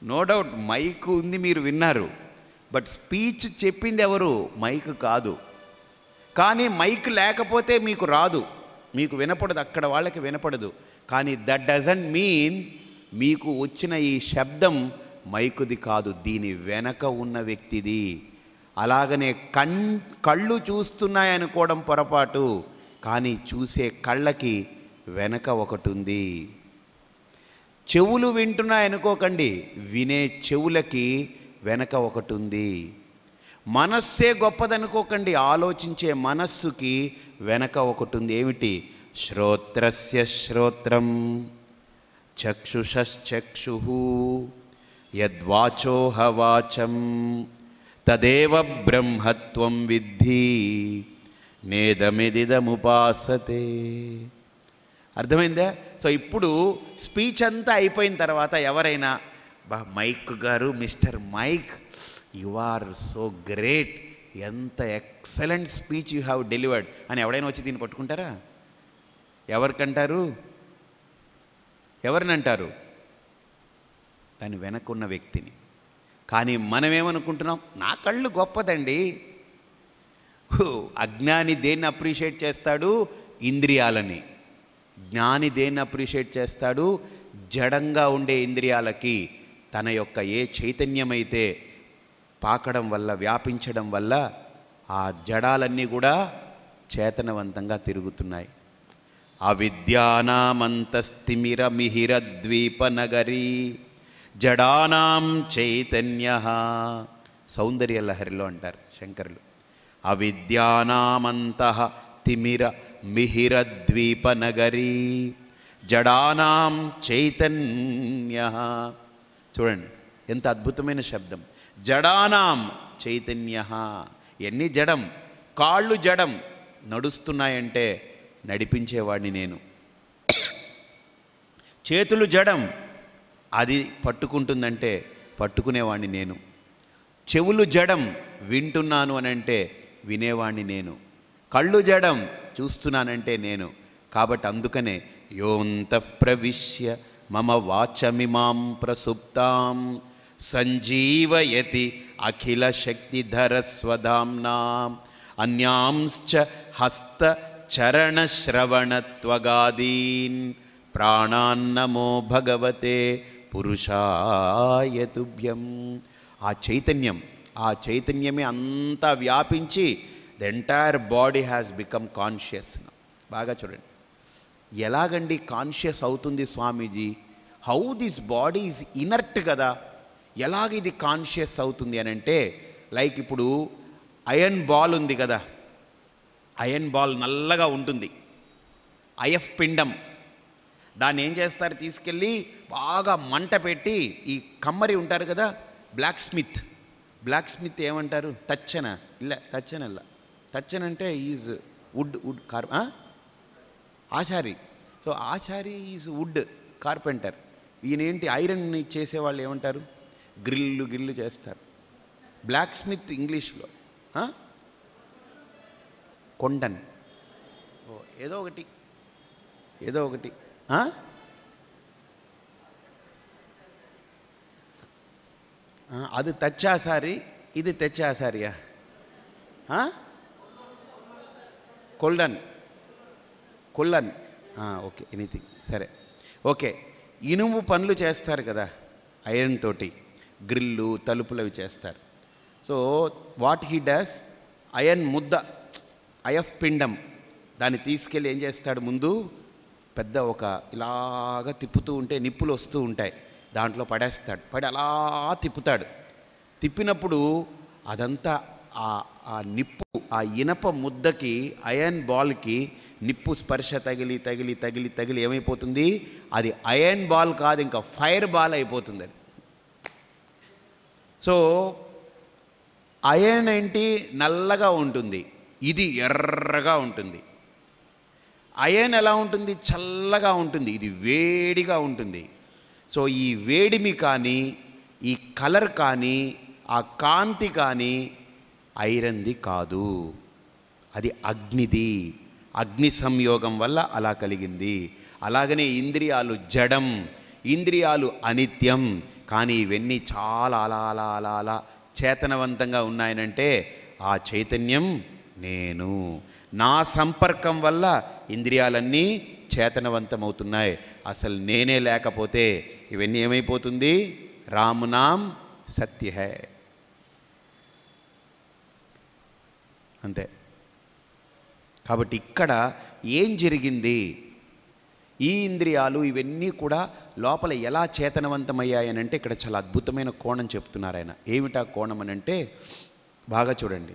నో డౌట్ మైకు ఉంది, మీరు విన్నారు. బట్ స్పీచ్ చెప్పింది ఎవరు? మైక్ కాదు. కానీ మైక్ లేకపోతే మీకు రాదు, మీకు వినపడదు, అక్కడ వాళ్ళకి వినపడదు. కానీ దట్ డజంట్ మీన్ మీకు వచ్చిన ఈ శబ్దం మైకుది కాదు, దీని వెనక ఉన్న వ్యక్తిది. అలాగనే కళ్ళు చూస్తున్నాయనుకోవడం పొరపాటు. కానీ చూసే కళ్ళకి వెనక ఒకటి ఉంది. చెవులు వింటున్నాయనుకోకండి, వినే చెవులకి వెనక ఒకటి ఉంది. మనస్సే గొప్పదనుకోకండి, ఆలోచించే మనస్సుకి వెనక ఒకటి ఉంది. ఏమిటి? శ్రోత్రస్య శ్రోత్రం చక్షుషశ్చక్షుః యద్వాచోహ వాచం తదేవ బ్రహ్మత్వం విద్ధి నేదమిదిదముపాసతే. అర్థమైందా? సో ఇప్పుడు స్పీచ్ అంతా అయిపోయిన తర్వాత ఎవరైనా మైక్ గారు, mister Mike, you are so great, ఎంత excellent speech you have delivered అని ఎవడైనా వచ్చి దీన్ని పట్టుకుంటారా? ఎవరికంటారు? ఎవరిని అంటారు? దాని వెనకున్న వ్యక్తిని. కానీ మనమేమనుకుంటున్నాం? నా కళ్ళు గొప్పదండి. అజ్ఞాని దేన్ని అప్రిషియేట్ చేస్తాడు? ఇంద్రియాలని. జ్ఞాని దేన్ని అప్రిషియేట్ చేస్తాడు? జడంగా ఉండే ఇంద్రియాలకి. తన యొక్క ఏ చైతన్యమైతే పాకడం వల్ల, వ్యాపించడం వల్ల ఆ జడాలన్నీ కూడా చేతనవంతంగా తిరుగుతున్నాయి. అవిద్యానామంతస్తిమిర మిహిర ద్వీపనగరీ జడానాం చైతన్య. సౌందర్యలహరిలో అంటారు శంకరులు, అవిద్యానామంతః తిమిర మిహిర ద్వీపనగరీ జడానాం చైతన్య. చూడండి ఎంత అద్భుతమైన శబ్దం. జడానాం చైతన్య. ఎన్ని జడం? కాళ్ళు జడం, నడుస్తున్నాయంటే నడిపించేవాడిని నేను. చేతులు జడం, అది పట్టుకుంటుందంటే పట్టుకునేవాడిని నేను. చెవులు జడం, వింటున్నాను అనంటే వినేవాడిని నేను. కళ్ళు జడం, చూస్తున్నానంటే నేను. కాబట్టి అందుకనే యోంతః ప్రవిశ్య మమ వాచమిమాం ప్రసుప్తాం సంజీవయతి అఖిల శక్తిధర స్వధామ్నా అన్యాంశ్చ హస్త చరణ శ్రవణత్వగాదీన్ ప్రాణాన్నమో భగవతే పురుషాయ తుభ్యం. ఆ చైతన్యమే అంతా వ్యాపించి the entire body has become conscious. బాగా చూడండి, ఎలాగండి కాన్షియస్ అవుతుంది Swamiji? How this body is inert కదా, ఎలాగ ఇది కాన్షియస్ అవుతుంది అని అంటే, లైక్ ఇప్పుడు ఐరన్ బాల్ ఉంది కదా, ఐరన్ బాల్ నల్లగా ఉంటుంది, అయఫ్ పిండం. దాన్ని ఏం చేస్తారు? తీసుకెళ్ళి బాగా మంట పెట్టి, ఈ కమ్మరి ఉంటారు కదా, బ్లాక్ స్మిత్ ఏమంటారు? తచ్చన అంటే is wood Achari. So Achari is wood carpenter. ఈయనేంటి? ఐరన్ చేసేవాళ్ళు ఏమంటారు? గ్రిల్లు చేస్తారు. బ్లాక్ స్మిత్ ఇంగ్లీష్లో కొండన్, ఏదో ఒకటి అది తచ్చాసారి, ఇది తెచ్చాసారియా? కొల్లన్ ఓకే, ఎనీథింగ్ సరే, ఓకే. ఇనుము పనులు చేస్తారు కదా ఐరన్ తోటి, గ్రిల్లు, తలుపులు అవి చేస్తారు. So what he does, iron ముద్ద, అయఫ్ పిండం, దాన్ని తీసుకెళ్ళి ఏం చేస్తాడు? ముందు పెద్ద ఒక ఇలాగా తిప్పుతూ ఉంటే నిప్పులు వస్తూ ఉంటాయి, దాంట్లో పడేస్తాడు. పడి అలా తిప్పుతాడు. తిప్పినప్పుడు అదంతా ఆ నిప్పు, ఆ ఇనప ముద్దకి, అయర్న్ బాల్కి నిప్పు స్పర్శ తగిలి తగిలి తగిలి తగిలి ఏమైపోతుంది, అది అయర్న్ బాల్ కాదు, ఇంకా ఫైర్ బాల్ అయిపోతుంది అది. సో అయర్న్ ఏంటి, నల్లగా ఉంటుంది, ఇది ఎర్రగా ఉంటుంది. అయర్న్ ఎలా ఉంటుంది, చల్లగా ఉంటుంది, ఇది వేడిగా ఉంటుంది. సో ఈ వేడిమి కానీ, ఈ కలర్ కానీ, ఆ కాంతి కానీ ఐరన్ది కాదు, అది అగ్నిది. అగ్ని సంయోగం వల్ల అలా కలిగింది. అలాగనే ఇంద్రియాలు జడం, ఇంద్రియాలు అనిత్యం. కానీ ఇవన్నీ చాలా అలా అలా అలా అలా చేతనవంతంగా ఉన్నాయనంటే ఆ చైతన్యం నేను. నా సంపర్కం వల్ల ఇంద్రియాలన్నీ చేతనవంతమవుతున్నాయి. అసలు నేనే లేకపోతే ఇవన్నీ ఏమైపోతుంది, రామునామ్ సత్య హై, అంతే. కాబట్టి ఇక్కడ ఏం జరిగింది, ఈ ఇంద్రియాలు ఇవన్నీ కూడా లోపల ఎలా చేతనవంతమయ్యాయనంటే ఇక్కడ చాలా అద్భుతమైన కోణం చెప్తున్నారు ఆయన. ఏమిటా కోణం అని అంటే బాగా చూడండి.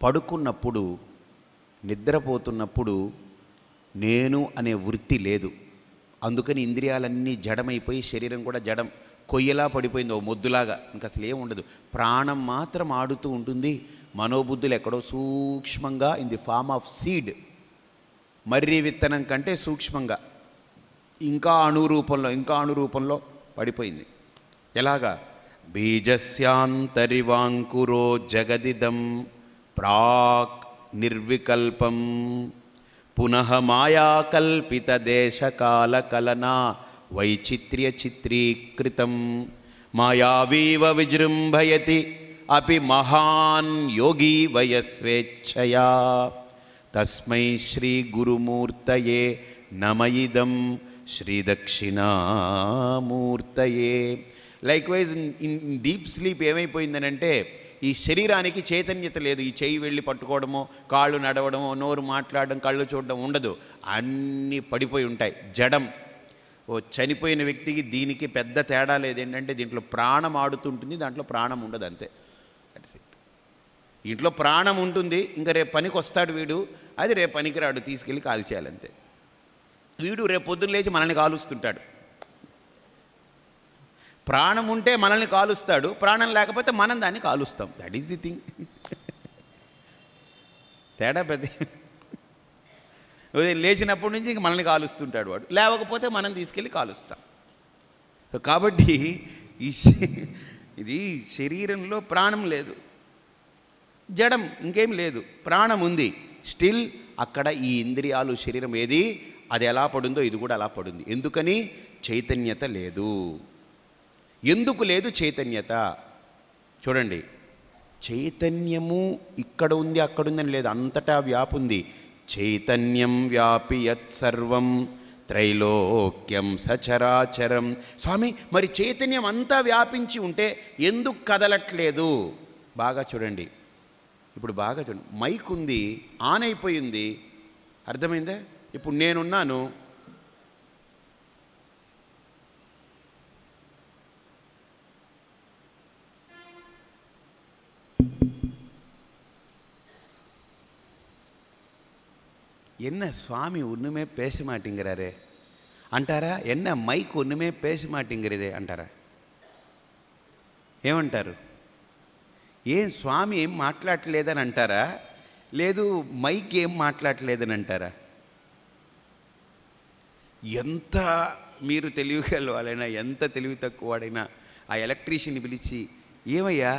పడుకున్నప్పుడు, నిద్రపోతున్నప్పుడు నేను అనే వృత్తి లేదు. అందుకని ఇంద్రియాలన్నీ జడమైపోయి శరీరం కూడా జడం, కొయ్యలా పడిపోయింది, ఓ మొద్దులాగా. ఇంకా అసలు ఏం ఉండదు. ప్రాణం మాత్రం ఆడుతూ ఉంటుంది. మనోబుద్ధులు ఎక్కడో సూక్ష్మంగా, in the form of seed, మర్రి విత్తనం కంటే సూక్ష్మంగా ఇంకా అణురూపంలో పడిపోయింది. ఎలాగా, బీజస్యాంతరివాంకురో జగదిదం ప్రాక్ నిర్వికల్పం పునః మాయాకల్పిత దేశకాల కలనా వైచిత్ర్య చిత్రీకృతం మాయావీవ విజృంభయతి అపి మహాన్ యోగి వయస్వేచ్ఛయా తస్మై శ్రీ గురుమూర్తయే నమయిదం శ్రీ దక్షిణామూర్తయే. లైక్వైజ్ ఇన్ డీప్ స్లీప్ ఏమైపోయిందనంటే ఈ శరీరానికి చైతన్యత లేదు. ఈ చెయ్యి వెళ్ళి పట్టుకోవడమో, కాళ్ళు నడవడమో, నోరు మాట్లాడడం, కళ్ళు చూడడం ఉండదు. అన్నీ పడిపోయి ఉంటాయి, జడం. ఓ చనిపోయిన వ్యక్తికి దీనికి పెద్ద తేడా లేదేంటంటే దీంట్లో ప్రాణం ఆడుతుంటుంది, దాంట్లో ప్రాణం ఉండదు, అంతే. That's it. ఇంట్లో ప్రాణం ఉంటుంది, ఇంకా రేపు పనికి వస్తాడు వీడు, అది రేపు పనికిరాడు, తీసుకెళ్ళి కాల్చేయాలి, అంతే. వీడు రేపు పొద్దున్న లేచి మనల్ని కాలుస్తుంటాడు. ప్రాణం ఉంటే మనల్ని కాలుస్తాడు, ప్రాణం లేకపోతే మనం దాన్ని కాలుస్తాం. That is the thing. తేడా పెద్ద. లేచినప్పటి నుంచి ఇంక మనల్ని కాలుస్తుంటాడు వాడు, లేవకపోతే మనం తీసుకెళ్ళి కాలుస్తాం. కాబట్టి ఇది శరీరంలో ప్రాణం లేదు, జడం, ఇంకేం లేదు. ప్రాణం ఉంది, స్టిల్ అక్కడ ఈ ఇంద్రియాలు, శరీరం ఏది అది ఎలా పడుందో ఇది కూడా అలా పడుంది. ఎందుకని, చైతన్యత లేదు. ఎందుకు లేదు చైతన్యత? చూడండి, చైతన్యము ఇక్కడ ఉంది అక్కడుందని లేదు, అంతటా వ్యాపుంది. చైతన్యం వ్యాపి యత్సర్వం త్రైలోక్యం సచరాచరం. స్వామి, మరి చైతన్యం అంతా వ్యాపించి ఉంటే ఎందుకు కదలట్లేదు? బాగా చూడండి, ఇప్పుడు బాగా చూడండి. మైక్ ఉంది, ఆన్ అయిపోయింది, అర్థమైందా? ఇప్పుడు నేనున్నాను, என்ன சுவாமி ஒன்றுமே பேச மாட்டேங்கிறாரே అంటారా? என்ன మైక్ ஒன்றுமே பேச மாட்டேங்கிறதே అంటారా? ఏమంటారు? ఏం స్వామి ఏం మాట్లాడలేదని అంటారా? లేదు మైక్ ఏం మాట్లాడలేదని అంటారా? ఎంత మీరు తెలివిగలవాలైనా, ఎంత తెలివి తక్కువవాడైనా ఆ ఎలక్ట్రీషియన్ని పిలిచి, ఏమయ్యా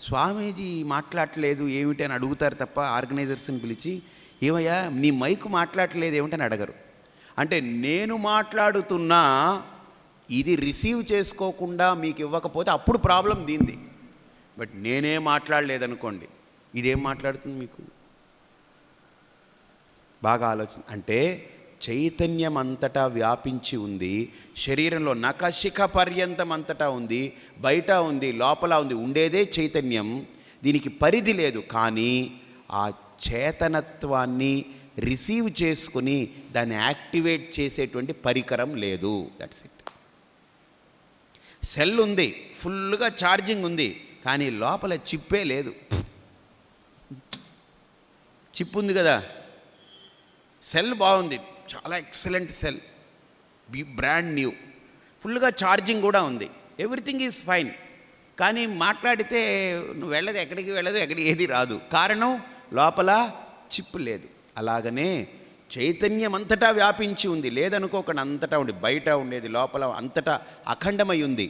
స్వామీజీ మాట్లాడలేదు ఏమిటి అని అడుగుతారు తప్ప, ఆర్గనైజర్స్ని పిలిచి, ఏమయ్యా నీ మైకు మాట్లాడలేదు ఏమిటని అడగరు. అంటే నేను మాట్లాడుతున్నా, ఇది రిసీవ్ చేసుకోకుండా మీకు ఇవ్వకపోతే అప్పుడు ప్రాబ్లం దీంది. బట్ నేనే మాట్లాడలేదనుకోండి, ఇదేం మాట్లాడుతుంది మీకు? బాగా ఆలోచన. అంటే చైతన్యం అంతటా వ్యాపించి ఉంది, శరీరంలో నఖశిఖ పర్యంతం అంతటా ఉంది, బయట ఉంది, లోపల ఉంది, ఉండేదే చైతన్యం. దీనికి పరిధి లేదు. కానీ ఆ చేతనత్వాన్ని రిసీవ్ చేసుకుని దాన్ని యాక్టివేట్ చేసేటువంటి పరికరం లేదు. That's it. సెల్ ఉంది, ఫుల్గా ఛార్జింగ్ ఉంది, కానీ లోపల చిప్పే లేదు. చిప్ ఉంది కదా, సెల్ బాగుంది, చాలా ఎక్సలెంట్ సెల్, బ్రాండ్ న్యూ, ఫుల్గా ఛార్జింగ్ కూడా ఉంది, ఎవ్రీథింగ్ ఈజ్ ఫైన్. కానీ మాట్లాడితే నువ్వు వెళ్ళదు, ఎక్కడికి వెళ్ళదు, ఎక్కడికి ఏది రాదు. కారణం లోపల చిప్ లేదు. అలాగనే చైతన్యం అంతటా వ్యాపించి ఉంది, లేదనుకోకుండా అంతటా ఉండి, బయట ఉండేది లోపల అంతటా అఖండమై ఉంది,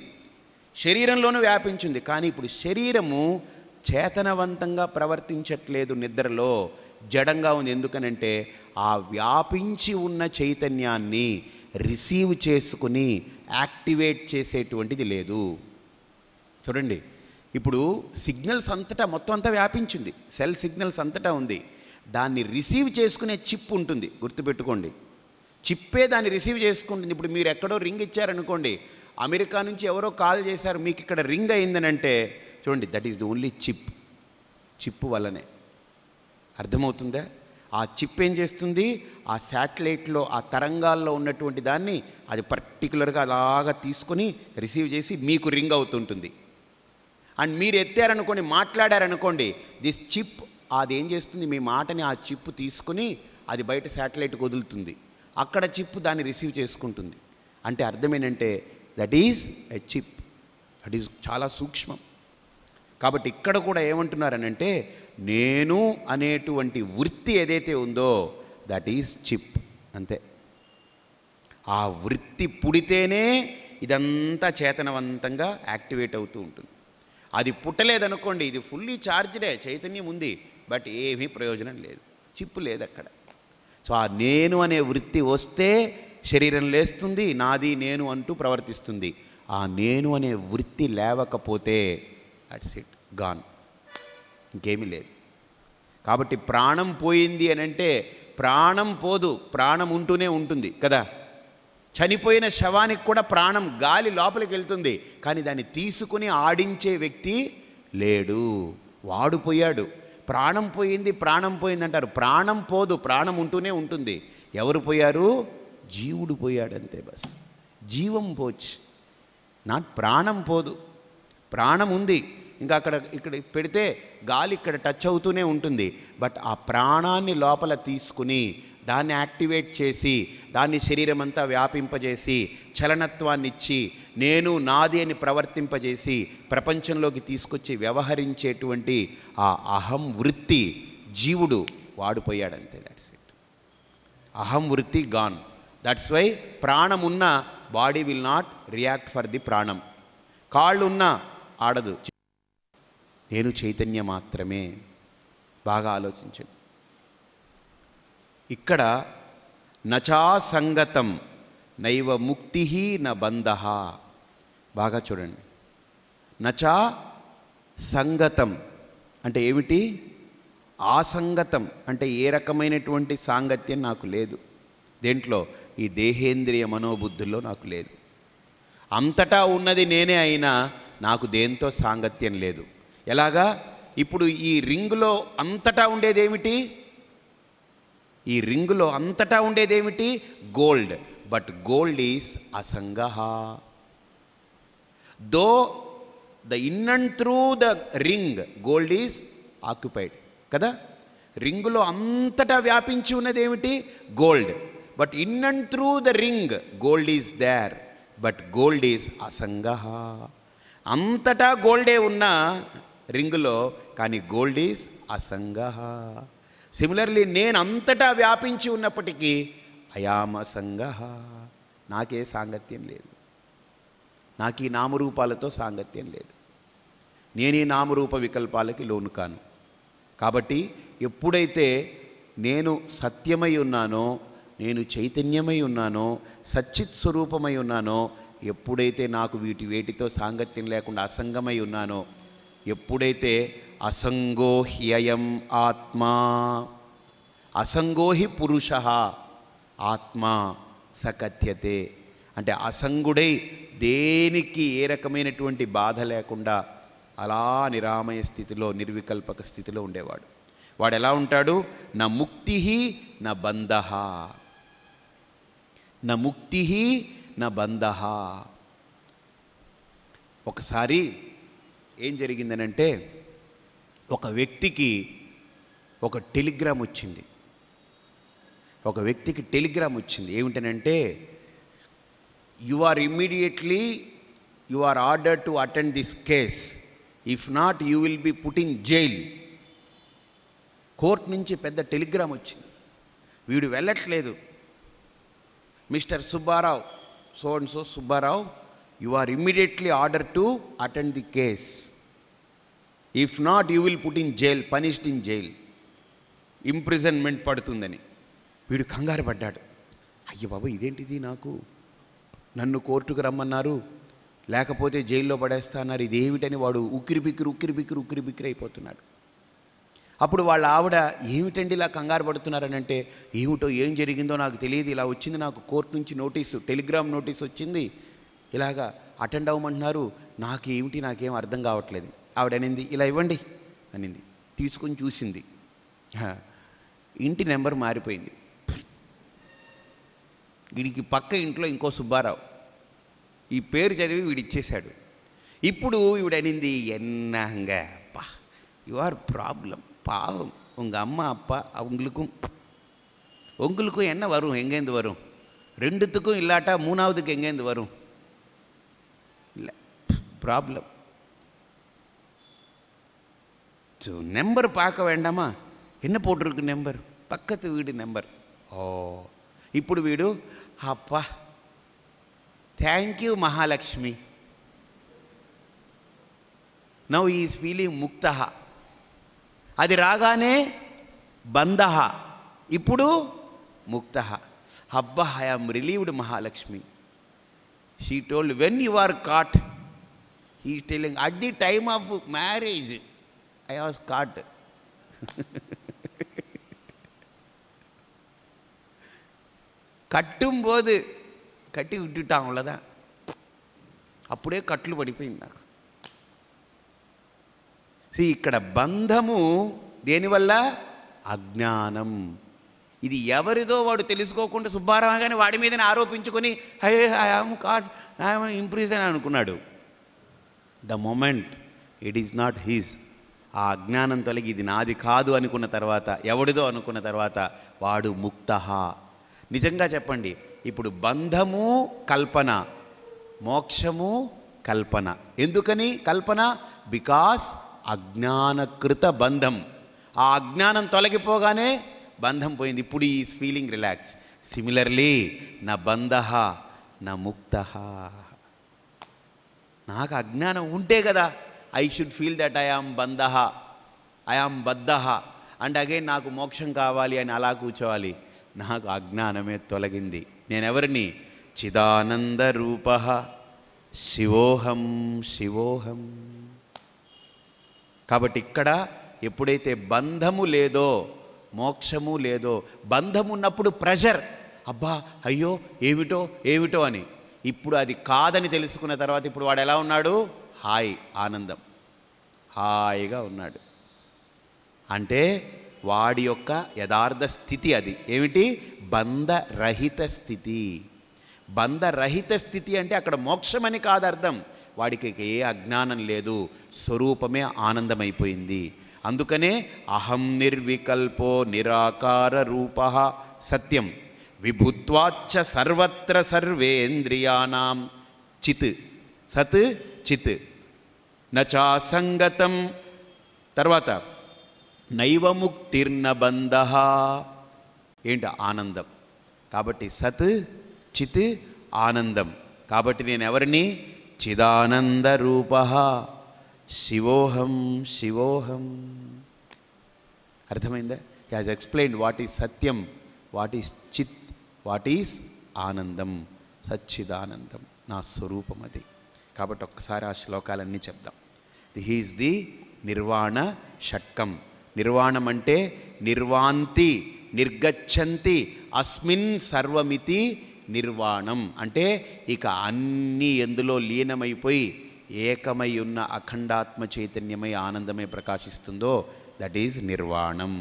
శరీరంలోనూ వ్యాపించింది. కానీ ఇప్పుడు శరీరము చేతనవంతంగా ప్రవర్తించట్లేదు, నిద్రలో జడంగా ఉంది. ఎందుకనంటే ఆ వ్యాపించి ఉన్న చైతన్యాన్ని రిసీవ్ చేసుకుని యాక్టివేట్ చేసేటువంటిది లేదు. చూడండి, ఇప్పుడు సిగ్నల్స్ అంతటా మొత్తం అంతా వ్యాపించింది, సెల్ సిగ్నల్స్ అంతటా ఉంది, దాన్ని రిసీవ్ చేసుకునే చిప్ ఉంటుంది. గుర్తుపెట్టుకోండి, చిప్పే దాన్ని రిసీవ్ చేసుకుంటుంది. ఇప్పుడు మీరు ఎక్కడో రింగ్ ఇచ్చారనుకోండి, అమెరికా నుంచి ఎవరో కాల్ చేశారు, మీకు ఇక్కడ రింగ్ అయిందనంటే చూడండి, that is the only chip. Chip వల్లనే అర్థమవుతుందా? ఆ చిప్ ఏం చేస్తుంది, ఆ శాటిలైట్లో ఆ తరంగాల్లో ఉన్నటువంటి దాన్ని అది పర్టికులర్గా అలాగా తీసుకొని రిసీవ్ చేసి మీకు రింగ్ అవుతుంటుంది. అండ్ మీరు ఎత్తారనుకోండి, మాట్లాడారనుకోండి, దిస్ చిప్ అది ఏం చేస్తుంది, మీ మాటని ఆ చిప్ తీసుకుని అది బయట శాటిలైట్కి వదులుతుంది, అక్కడ చిప్ దాన్ని రిసీవ్ చేసుకుంటుంది. అంటే అర్థం ఏంటంటే that is a chip, that is చాలా సూక్ష్మం. కాబట్టి ఇక్కడ కూడా ఏమంటున్నారనంటే నేను అనేటువంటి వృత్తి ఏదైతే ఉందో దట్ ఈజ్ చిప్, అంతే. ఆ వృత్తి పుడితేనే ఇదంతా చేతనవంతంగా యాక్టివేట్ అవుతూ ఉంటుంది. అది పుట్టలేదనుకోండి, ఇది ఫుల్లీ ఛార్జ్డే, చైతన్యం ఉంది, బట్ ఏమీ ప్రయోజనం లేదు, చిప్పు లేదు అక్కడ. సో ఆ నేను అనే వృత్తి వస్తే శరీరం లేస్తుంది, నాది నేను అంటూ ప్రవర్తిస్తుంది. ఆ నేను అనే వృత్తి లేవకపోతే దట్స్ ఇట్, గాన్, ఇంకేమీ లేదు. కాబట్టి ప్రాణం పోయింది అని అంటే ప్రాణం పోదు, ప్రాణం ఉంటూనే ఉంటుంది కదా. చనిపోయిన శవానికి కూడా ప్రాణం, గాలి లోపలికి వెళ్తుంది, కానీ దాన్ని తీసుకుని ఆడించే వ్యక్తి లేడు, వాడు పోయాడు. ప్రాణం పోయింది, ప్రాణం పోయింది అంటారు, ప్రాణం పోదు, ప్రాణం ఉంటూనే ఉంటుంది. ఎవరు పోయారు? జీవుడు పోయాడు, అంతే. బస్ జీవం పోచ్చు, నాట్ ప్రాణం పోదు. ప్రాణం ఉంది, ఇంకా ఇక్కడ పెడితే గాలి ఇక్కడ టచ్ అవుతూనే ఉంటుంది, బట్ ఆ ప్రాణాన్ని లోపల తీసుకుని దాన్ని యాక్టివేట్ చేసి దాన్ని శరీరం అంతా వ్యాపింపజేసి చలనత్వాన్ని ఇచ్చి నేను నాది అని ప్రవర్తింపజేసి ప్రపంచంలోకి తీసుకొచ్చి వ్యవహరించేటువంటి ఆ అహం వృత్తి జీవుడు వాడిపోయాడంతే. దట్స్ ఇట్, అహం వృత్తి గాన్. దట్స్ వై ప్రాణం ఉన్న body will not react for the ప్రాణం. కాళ్ళు ఉన్నా ఆడదు, నేను చైతన్య మాత్రమే. బాగా ఆలోచించండి. ఇక్కడ నచా సంగతం నైవ ముక్తి న బంధ. బాగా చూడండి, నచా సంగతం అంటే ఏమిటి? ఆసంగతం అంటే ఏ రకమైనటువంటి సాంగత్యం నాకు లేదు. దేంట్లో? ఈ దేహేంద్రియ మనోబుద్ధుల్లో నాకు లేదు. అంతటా ఉన్నది నేనే అయినా నాకు దేంతో సాంగత్యం లేదు. ఎలాగా? ఇప్పుడు ఈ రింగులో అంతటా ఉండేదేమిటి? ఈ రింగులో అంతటా ఉండేదేమిటి? గోల్డ్. బట్ గోల్డ్ ఈజ్ అసంగః. Though the in and through the ring gold is occupied కదా. రింగులో అంతటా వ్యాపించి ఉన్నదేమిటి? Gold. But in and through the ring gold is there, but gold is అసంగః. అంతటా గోల్డే ఉన్న రింగులో, కానీ గోల్డ్ ఈజ్ అసంగః. సిమిలర్లీ నేను అంతటా వ్యాపించి ఉన్నప్పటికీ అయామ సంగః, నాకే సాంగత్యం లేదు, నాకు ఈ నామరూపాలతో సాంగత్యం లేదు, నేను ఈ నామరూప వికల్పాలకి లోను కాను. కాబట్టి ఎప్పుడైతే నేను సత్యమై ఉన్నానో, నేను చైతన్యమై ఉన్నానో, సచ్చిత్ స్వరూపమై ఉన్నానో, ఎప్పుడైతే నాకు వేటితో సాంగత్యం లేకుండా అసంగమై ఉన్నానో, ఎప్పుడైతే అసంగో హ్యయం ఆత్మా, అసంగో హి పురుష ఆత్మా సకథ్యతే అంటే అసంగుడై దేనికి ఏ రకమైనటువంటి బాధ లేకుండా అలా నిరామయ స్థితిలో, నిర్వికల్పక స్థితిలో ఉండేవాడు. వాడు ఎలా ఉంటాడు? నా ముక్తి నా బంధ, నా ముక్తి నా బంధ. ఒకసారి ఏం జరిగిందనంటే, ఒక వ్యక్తికి ఒక టెలిగ్రామ్ వచ్చింది. ఒక వ్యక్తికి టెలిగ్రామ్ వచ్చింది. ఏమిటనంటే, you are ordered to attend this case, if not you will be put in jail. Court నుంచి పెద్ద టెలిగ్రామ్ వచ్చింది. వీడు వెళ్ళట్లేదు. Mister Subbarao, so and so Subbarao, you are immediately order to attend the case, if not you will put in jail, punished in jail, imprisonment పడుతుందని. వీడు కంగారు పడ్డాడు. అయ్యో బాబు, ఇదేంటిది, నన్ను కోర్టుకు రమ్మన్నారు, లేకపోతే జైల్లో పడేస్తా అన్నారు, ఇదేమిటని వాడు ఉక్కిరి బిక్కిరి అయిపోతున్నాడు. అప్పుడు వాళ్ళ ఆవిడ, ఏమిటండి ఇలా కంగారు పడుతున్నారని అంటే, ఏమిటో ఏం జరిగిందో నాకు తెలియదు, ఇలా వచ్చింది నాకు కోర్టు నుంచి నోటీసు, టెలిగ్రామ్ నోటీస్ వచ్చింది, ఇలాగా అటెండ్ అవ్వమంటున్నారు, నాకేం అర్థం కావట్లేదు. ఆవిడ అనింది, ఇలా ఇవ్వండి అనింది. తీసుకొని చూసింది, ఇంటి నెంబర్ మారిపోయింది. వీడికి పక్క ఇంట్లో ఇంకో సుబ్బారావు, ఈ పేరు చదివి వీడిచ్చేశాడు. ఇప్పుడు ఈవిడనింది, ఎన్నాంగా అప్పా, యు ఆర్ ప్రాబ్లం, பாவம், உங்கள் அம்மா அப்பா உங்களுக்கும் என்ன வரும், எங்கேருந்து வரும், ரெண்டுத்துக்கும் இல்லாட்டா மூணாவதுக்கு எங்கேருந்து வரும், இல்லை ப்ராப்ளம். ஸோ நம்பர் பார்க்க வேண்டாமா, என்ன போட்டிருக்கு நம்பர், பக்கத்து வீடு நம்பர். ஓ, ఇప్పుడు వీడు, అప్పా thank you Mahalakshmi, now is feeling ముక్త. అది రాగానే బంధ, ఇప్పుడు ముక్త. అబ్బా, I am relieved Mahalakshmi. She told, when you are caught, he is telling, at the time of marriage I was caught. கட்டும்போது கட்டி விட்டுட்டான், அவ்வளோதான். అప్పుడే కట్లు పడిపోయింది నాకు. ఇక్కడ బంధము దేనివల్ల? అజ్ఞానం. ఇది ఎవరిదో వాడు తెలుసుకోకుండా సుబ్బారావు కానీ వాడి మీదనే ఆరోపించుకొని ఐఎమ్ కాట్, ఐఎమ్ ఇంప్రిజన్ అనుకున్నాడు. The moment it is not his, ఆ అజ్ఞానం తొలగి ఇది నాది కాదు అనుకున్న తర్వాత, ఎవడిదో అనుకున్న తర్వాత వాడు ముక్త. నిజంగా చెప్పండి, ఇప్పుడు బంధము కల్పన, మోక్షము కల్పన. ఎందుకని కల్పన? బికాస్ అజ్ఞానకృత బంధం. ఆ అజ్ఞానం తొలగిపోగానే బంధం పోయింది. ఇప్పుడు ఈ ఫీలింగ్ రిలాక్స్. సిమిలర్లీ నా బంధ నా ముక్త. నాకు అజ్ఞానం ఉంటే కదా I should feel that I am బంధ, ఐ ఆమ్ బద్ధ, అండ్ అగైన్ నాకు మోక్షం కావాలి అని అలా కూర్చోవాలి. నాకు అజ్ఞానమే తొలగింది. నేనెవరిని? చిదానంద రూప శివోహం శివోహం. కాబట్టి ఇక్కడ ఎప్పుడైతే బంధము లేదో, మోక్షము లేదో, బంధం ఉన్నప్పుడు ప్రెషర్, అబ్బా అయ్యో ఏమిటో ఏమిటో అని. ఇప్పుడు అది కాదని తెలుసుకున్న తర్వాత ఇప్పుడు వాడు ఎలా ఉన్నాడు? హాయ్, ఆనందం, హాయిగా ఉన్నాడు. అంటే వాడి యొక్క యథార్థ స్థితి అది. ఏమిటి? బంధరహిత స్థితి. బంధరహిత స్థితి అంటే అక్కడ మోక్షమని కాదు అర్థం. వాడికి ఏ అజ్ఞానం లేదు, స్వరూపమే ఆనందమైపోయింది. అందుకనే అహం నిర్వికల్పో నిరాకార రూప సత్యం విభుత్వాచ్చ సర్వత్ర సర్వేంద్రియాణం చిత్. సత్ చిత్ నచాసంగతం. తర్వాత నైవముక్తిర్న బంధ. ఏంటి? ఆనందం. కాబట్టి సత్ చిత్ ఆనందం. కాబట్టి నేను ఎవరిని? చిదానంద రూప శివోహం శివోహం. అర్థమైందా? He has explained what is satyam, what is chit, what is anandam. సచ్చిదానందం నా స్వరూపం అది. కాబట్టి ఒక్కసారి ఆ శ్లోకాలన్నీ చెప్దాం. హి ఈజ్ ది నిర్వాణ షట్కం. నిర్వాణం అంటే నిర్వాంతి, నిర్గచ్చంతి, అస్మిన్ సర్వమితి నిర్వాణం. అంటే ఇక అన్నీ ఎందులో లీనమైపోయి ఏకమై ఉన్న అఖండాత్మ చైతన్యమై ఆనందమే ప్రకాశిస్తుందో దట్ ఈజ్ నిర్వాణం.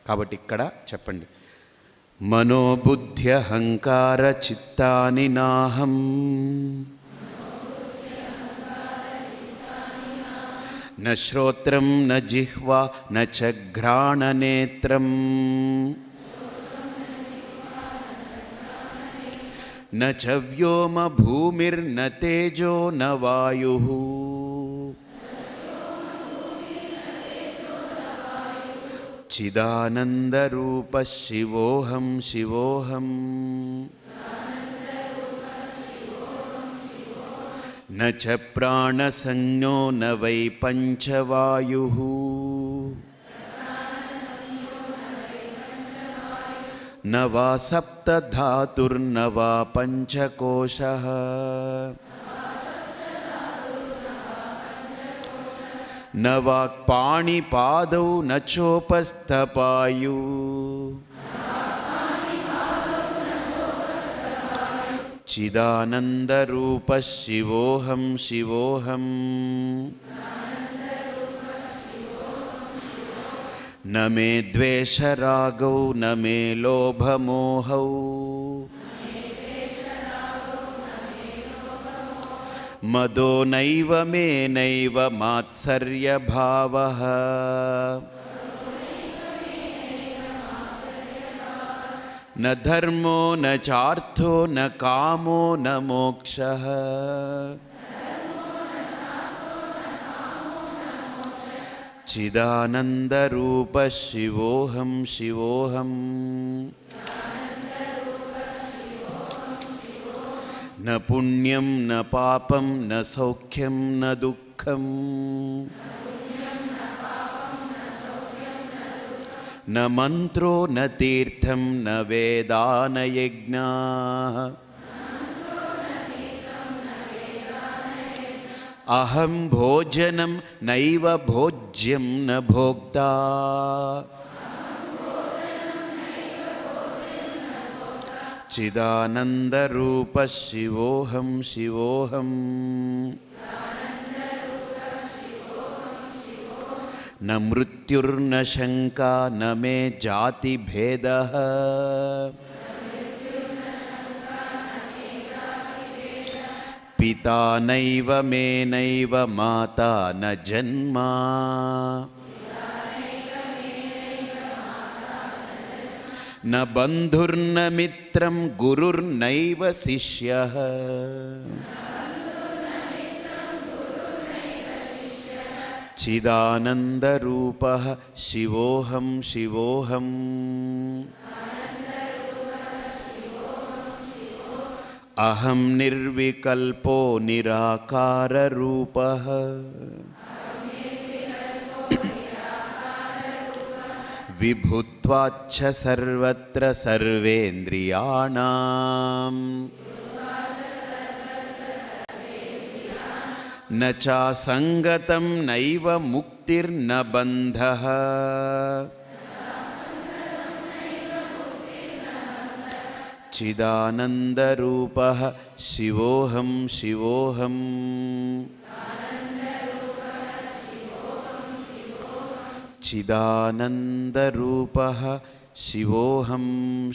కాబట్టి ఇక్కడ చెప్పండి, మనోబుద్ధ్యహంకార చిత్తాని నాహం న శ్రోత్రం న జిహ్వా న చ ఘ్రాణనేత్రం న చ వ్యోమ భూమిర్న తేజో న వాయుః చిదానందరూప శివోహం శివోహం న చ ప్రాణసంజ్ఞో న వై పంచవాయుః న వా సప్తధాతుర్న వా పంచకోశః న వాక్పాణిపాదౌ న చోపస్థపాయు చిదానందరూప శివోహం శివోహం న మే ద్వేషరాగౌ న మే లోభమోహౌ మదో నైవ మే నైవ మాత్సర్యభావః న ధర్మో న చార్థో న కామో న మోక్షః చిదానందరూప శివోహం శివోహం న పుణ్యం న పాపం న సౌఖ్యం న దుఃఖం న మంత్రో న తీర్థం న వేదా న యజ్ఞాః అహం భోజనం నైవ భోజ్యం న భోక్తా చిదానందరూప శివోహం శివోహం న మృత్యుర్న శంకా న మే జాతి భేదః పితా నైవ మే నైవ మాతా న జన్మా న బంధుర్న మిత్రం గురుర్నైవ శిష్యః చిదానందరూపః శివోహం శివోహం అహం నిర్వికల్పో నిరాకారరూపః విభుత్వాచ్చ సర్వత్ర సర్వేంద్రియాణాం న చాసంగతం నైవ ముక్తిర్న బంధః చిదానందరూపః శివోహం శివోహం చిదానందరూపః శివోహం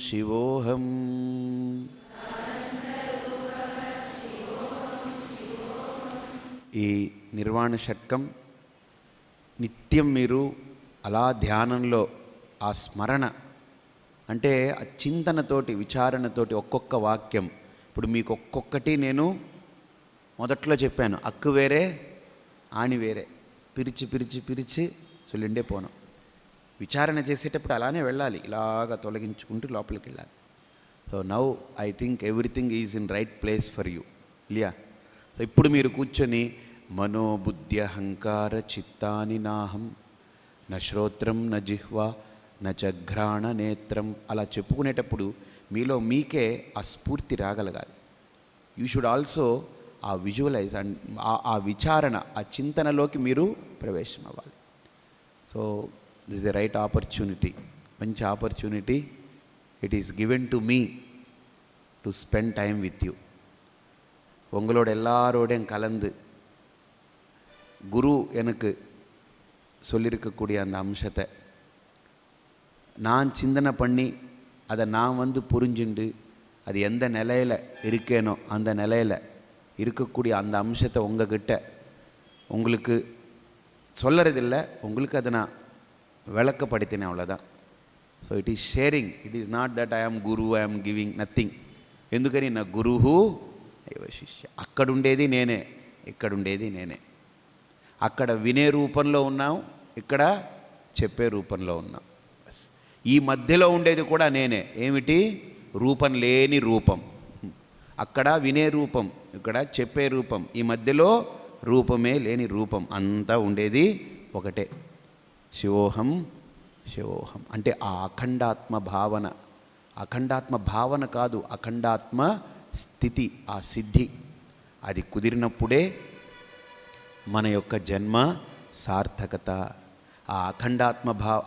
శివోహం. ఈ నిర్వాణ షట్కం నిత్యం మీరు అలా ధ్యానంలో ఆ స్మరణ అంటే ఆ చింతనతోటి విచారణతోటి ఒక్కొక్క వాక్యం, ఇప్పుడు మీకు ఒక్కొక్కటి నేను మొదట్లో చెప్పాను, అక్కు వేరే ఆణి వేరే, పిరిచి పిరిచి పిరిచి సొల్లిండే పోను. విచారణ చేసేటప్పుడు అలానే వెళ్ళాలి, ఇలాగ తొలగించుకుంటూ లోపలికి వెళ్ళాలి. So now I think everything is in right place for you లియా. సో ఇప్పుడు మీరు కూర్చొని మనోబుద్ధ్యహంకార చిత్తాని నాహం న శ్రోత్రం న జిహ్వా న చ ఘ్రాణ నేత్రం అలా చెప్పుకునేటప్పుడు మీలో మీకే ఆ స్ఫూర్తి రాగలగాలి. You should also uh visualise and uh విచారణ ఆ చింతనలోకి మీరు ప్రవేశం అవ్వాలి. So this is a right opportunity, మంచి opportunity. It is given to me to spend time with you. உங்களோட எல்லாரோடையும் கலந்து குரு எனக்கு சொல்லியிருக்கக்கூடிய அந்த அம்சத்தை நான் சிந்தனை பண்ணி அதை நான் வந்து புரிஞ்சுண்டு அது எந்த நிலையில் இருக்கேனோ அந்த நிலையில் இருக்கக்கூடிய அந்த அம்சத்தை உங்ககிட்ட உங்களுக்கு சொல்லறதில்லை, உங்களுக்கு அதை நான் விளக்கப்படுத்தினேன், அவ்வளோதான். So it is sharing, it is not that I'm గురువు, ఐఎమ్ గివింగ్ నథింగ్. ఎందుకని నా గురువు అయ్యవ శిష్య. అక్కడుండేది నేనే, ఇక్కడుండేది నేనే. అక్కడ వినే రూపంలో ఉన్నాం, ఇక్కడ చెప్పే రూపంలో ఉన్నాం. ఈ మధ్యలో ఉండేది కూడా నేనే. ఏమిటి? రూపం లేని రూపం. అక్కడ వినే రూపం, ఇక్కడ చెప్పే రూపం, ఈ మధ్యలో రూపమే లేని రూపం. అంతా ఉండేది ఒకటే. శివోహం శివోహం అంటే ఆ అఖండాత్మ భావన. అఖండాత్మ భావన కాదు, అఖండాత్మ స్థితి, ఆ సిద్ధి. అది కుదిరినప్పుడే మన యొక్క జన్మ సార్థకత. ఆ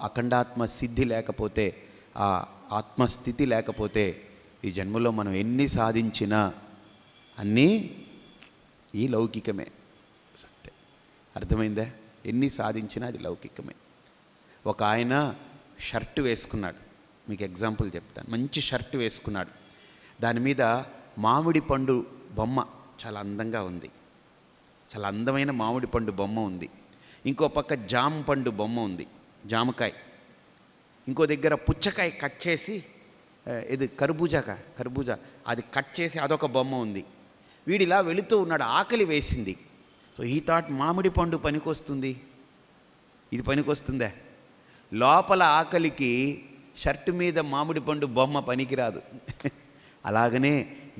అఖండాత్మ సిద్ధి లేకపోతే, ఆ ఆత్మస్థితి లేకపోతే ఈ జన్మలో మనం ఎన్ని సాధించినా అన్నీ ఈ లౌకికమే. సత్యం అర్థమైందా? ఎన్ని సాధించినా అది లౌకికమే. ఒక ఆయన షర్టు వేసుకున్నాడు, మీకు ఎగ్జాంపుల్ చెప్తాను. మంచి షర్టు వేసుకున్నాడు, దాని మీద మామిడి పండు బొమ్మ చాలా అందంగా ఉంది, చాలా అందమైన మామిడి పండు బొమ్మ ఉంది. ఇంకో పక్క జామ పండు బొమ్మ ఉంది, జామకాయ. ఇంకో దగ్గర పుచ్చకాయ కట్ చేసి, ఇది కర్బూజా అది కట్ చేసి అదొక బొమ్మ ఉంది. వీడిలా వెళుతూ ఉన్నాడు, ఆకలి వేసింది. సో ఈ థాట్ మామిడి పండు పనికొస్తుంది, ఇది పనికొస్తుందా? లోపల ఆకలికి షర్టు మీద మామిడి పండు బొమ్మ పనికిరాదు. అలాగనే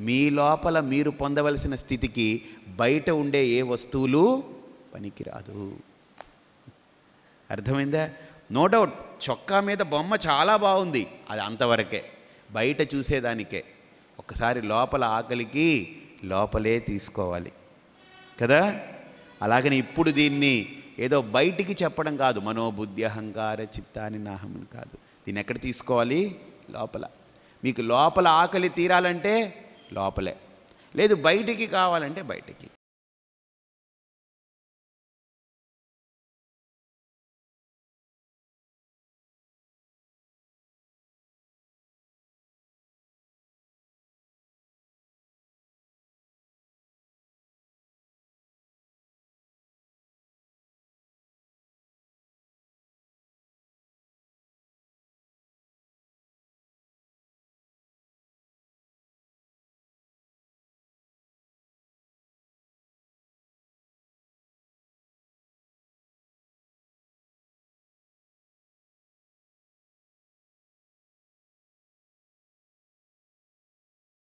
మీ లోపల మీరు పొందవలసిన స్థితికి బయట ఉండే ఏ వస్తువులు పనికిరాదు. అర్థమైందా? నో డౌట్ చొక్కా మీద బొమ్మ చాలా బాగుంది, అది అంతవరకే, బయట చూసేదానికే. ఒకసారి లోపల ఆకలికి లోపలే తీసుకోవాలి కదా. అలాగని ఇప్పుడు దీన్ని ఏదో బయటికి చెప్పడం కాదు, మనోబుద్ధి అహంకార చిత్తాని నాహమని కాదు. దీన్ని ఎక్కడ తీసుకోవాలి? లోపల. మీకు లోపల ఆకలి తీరాలంటే లోపలే, లేదు బయటికి కావాలంటే బయటికి.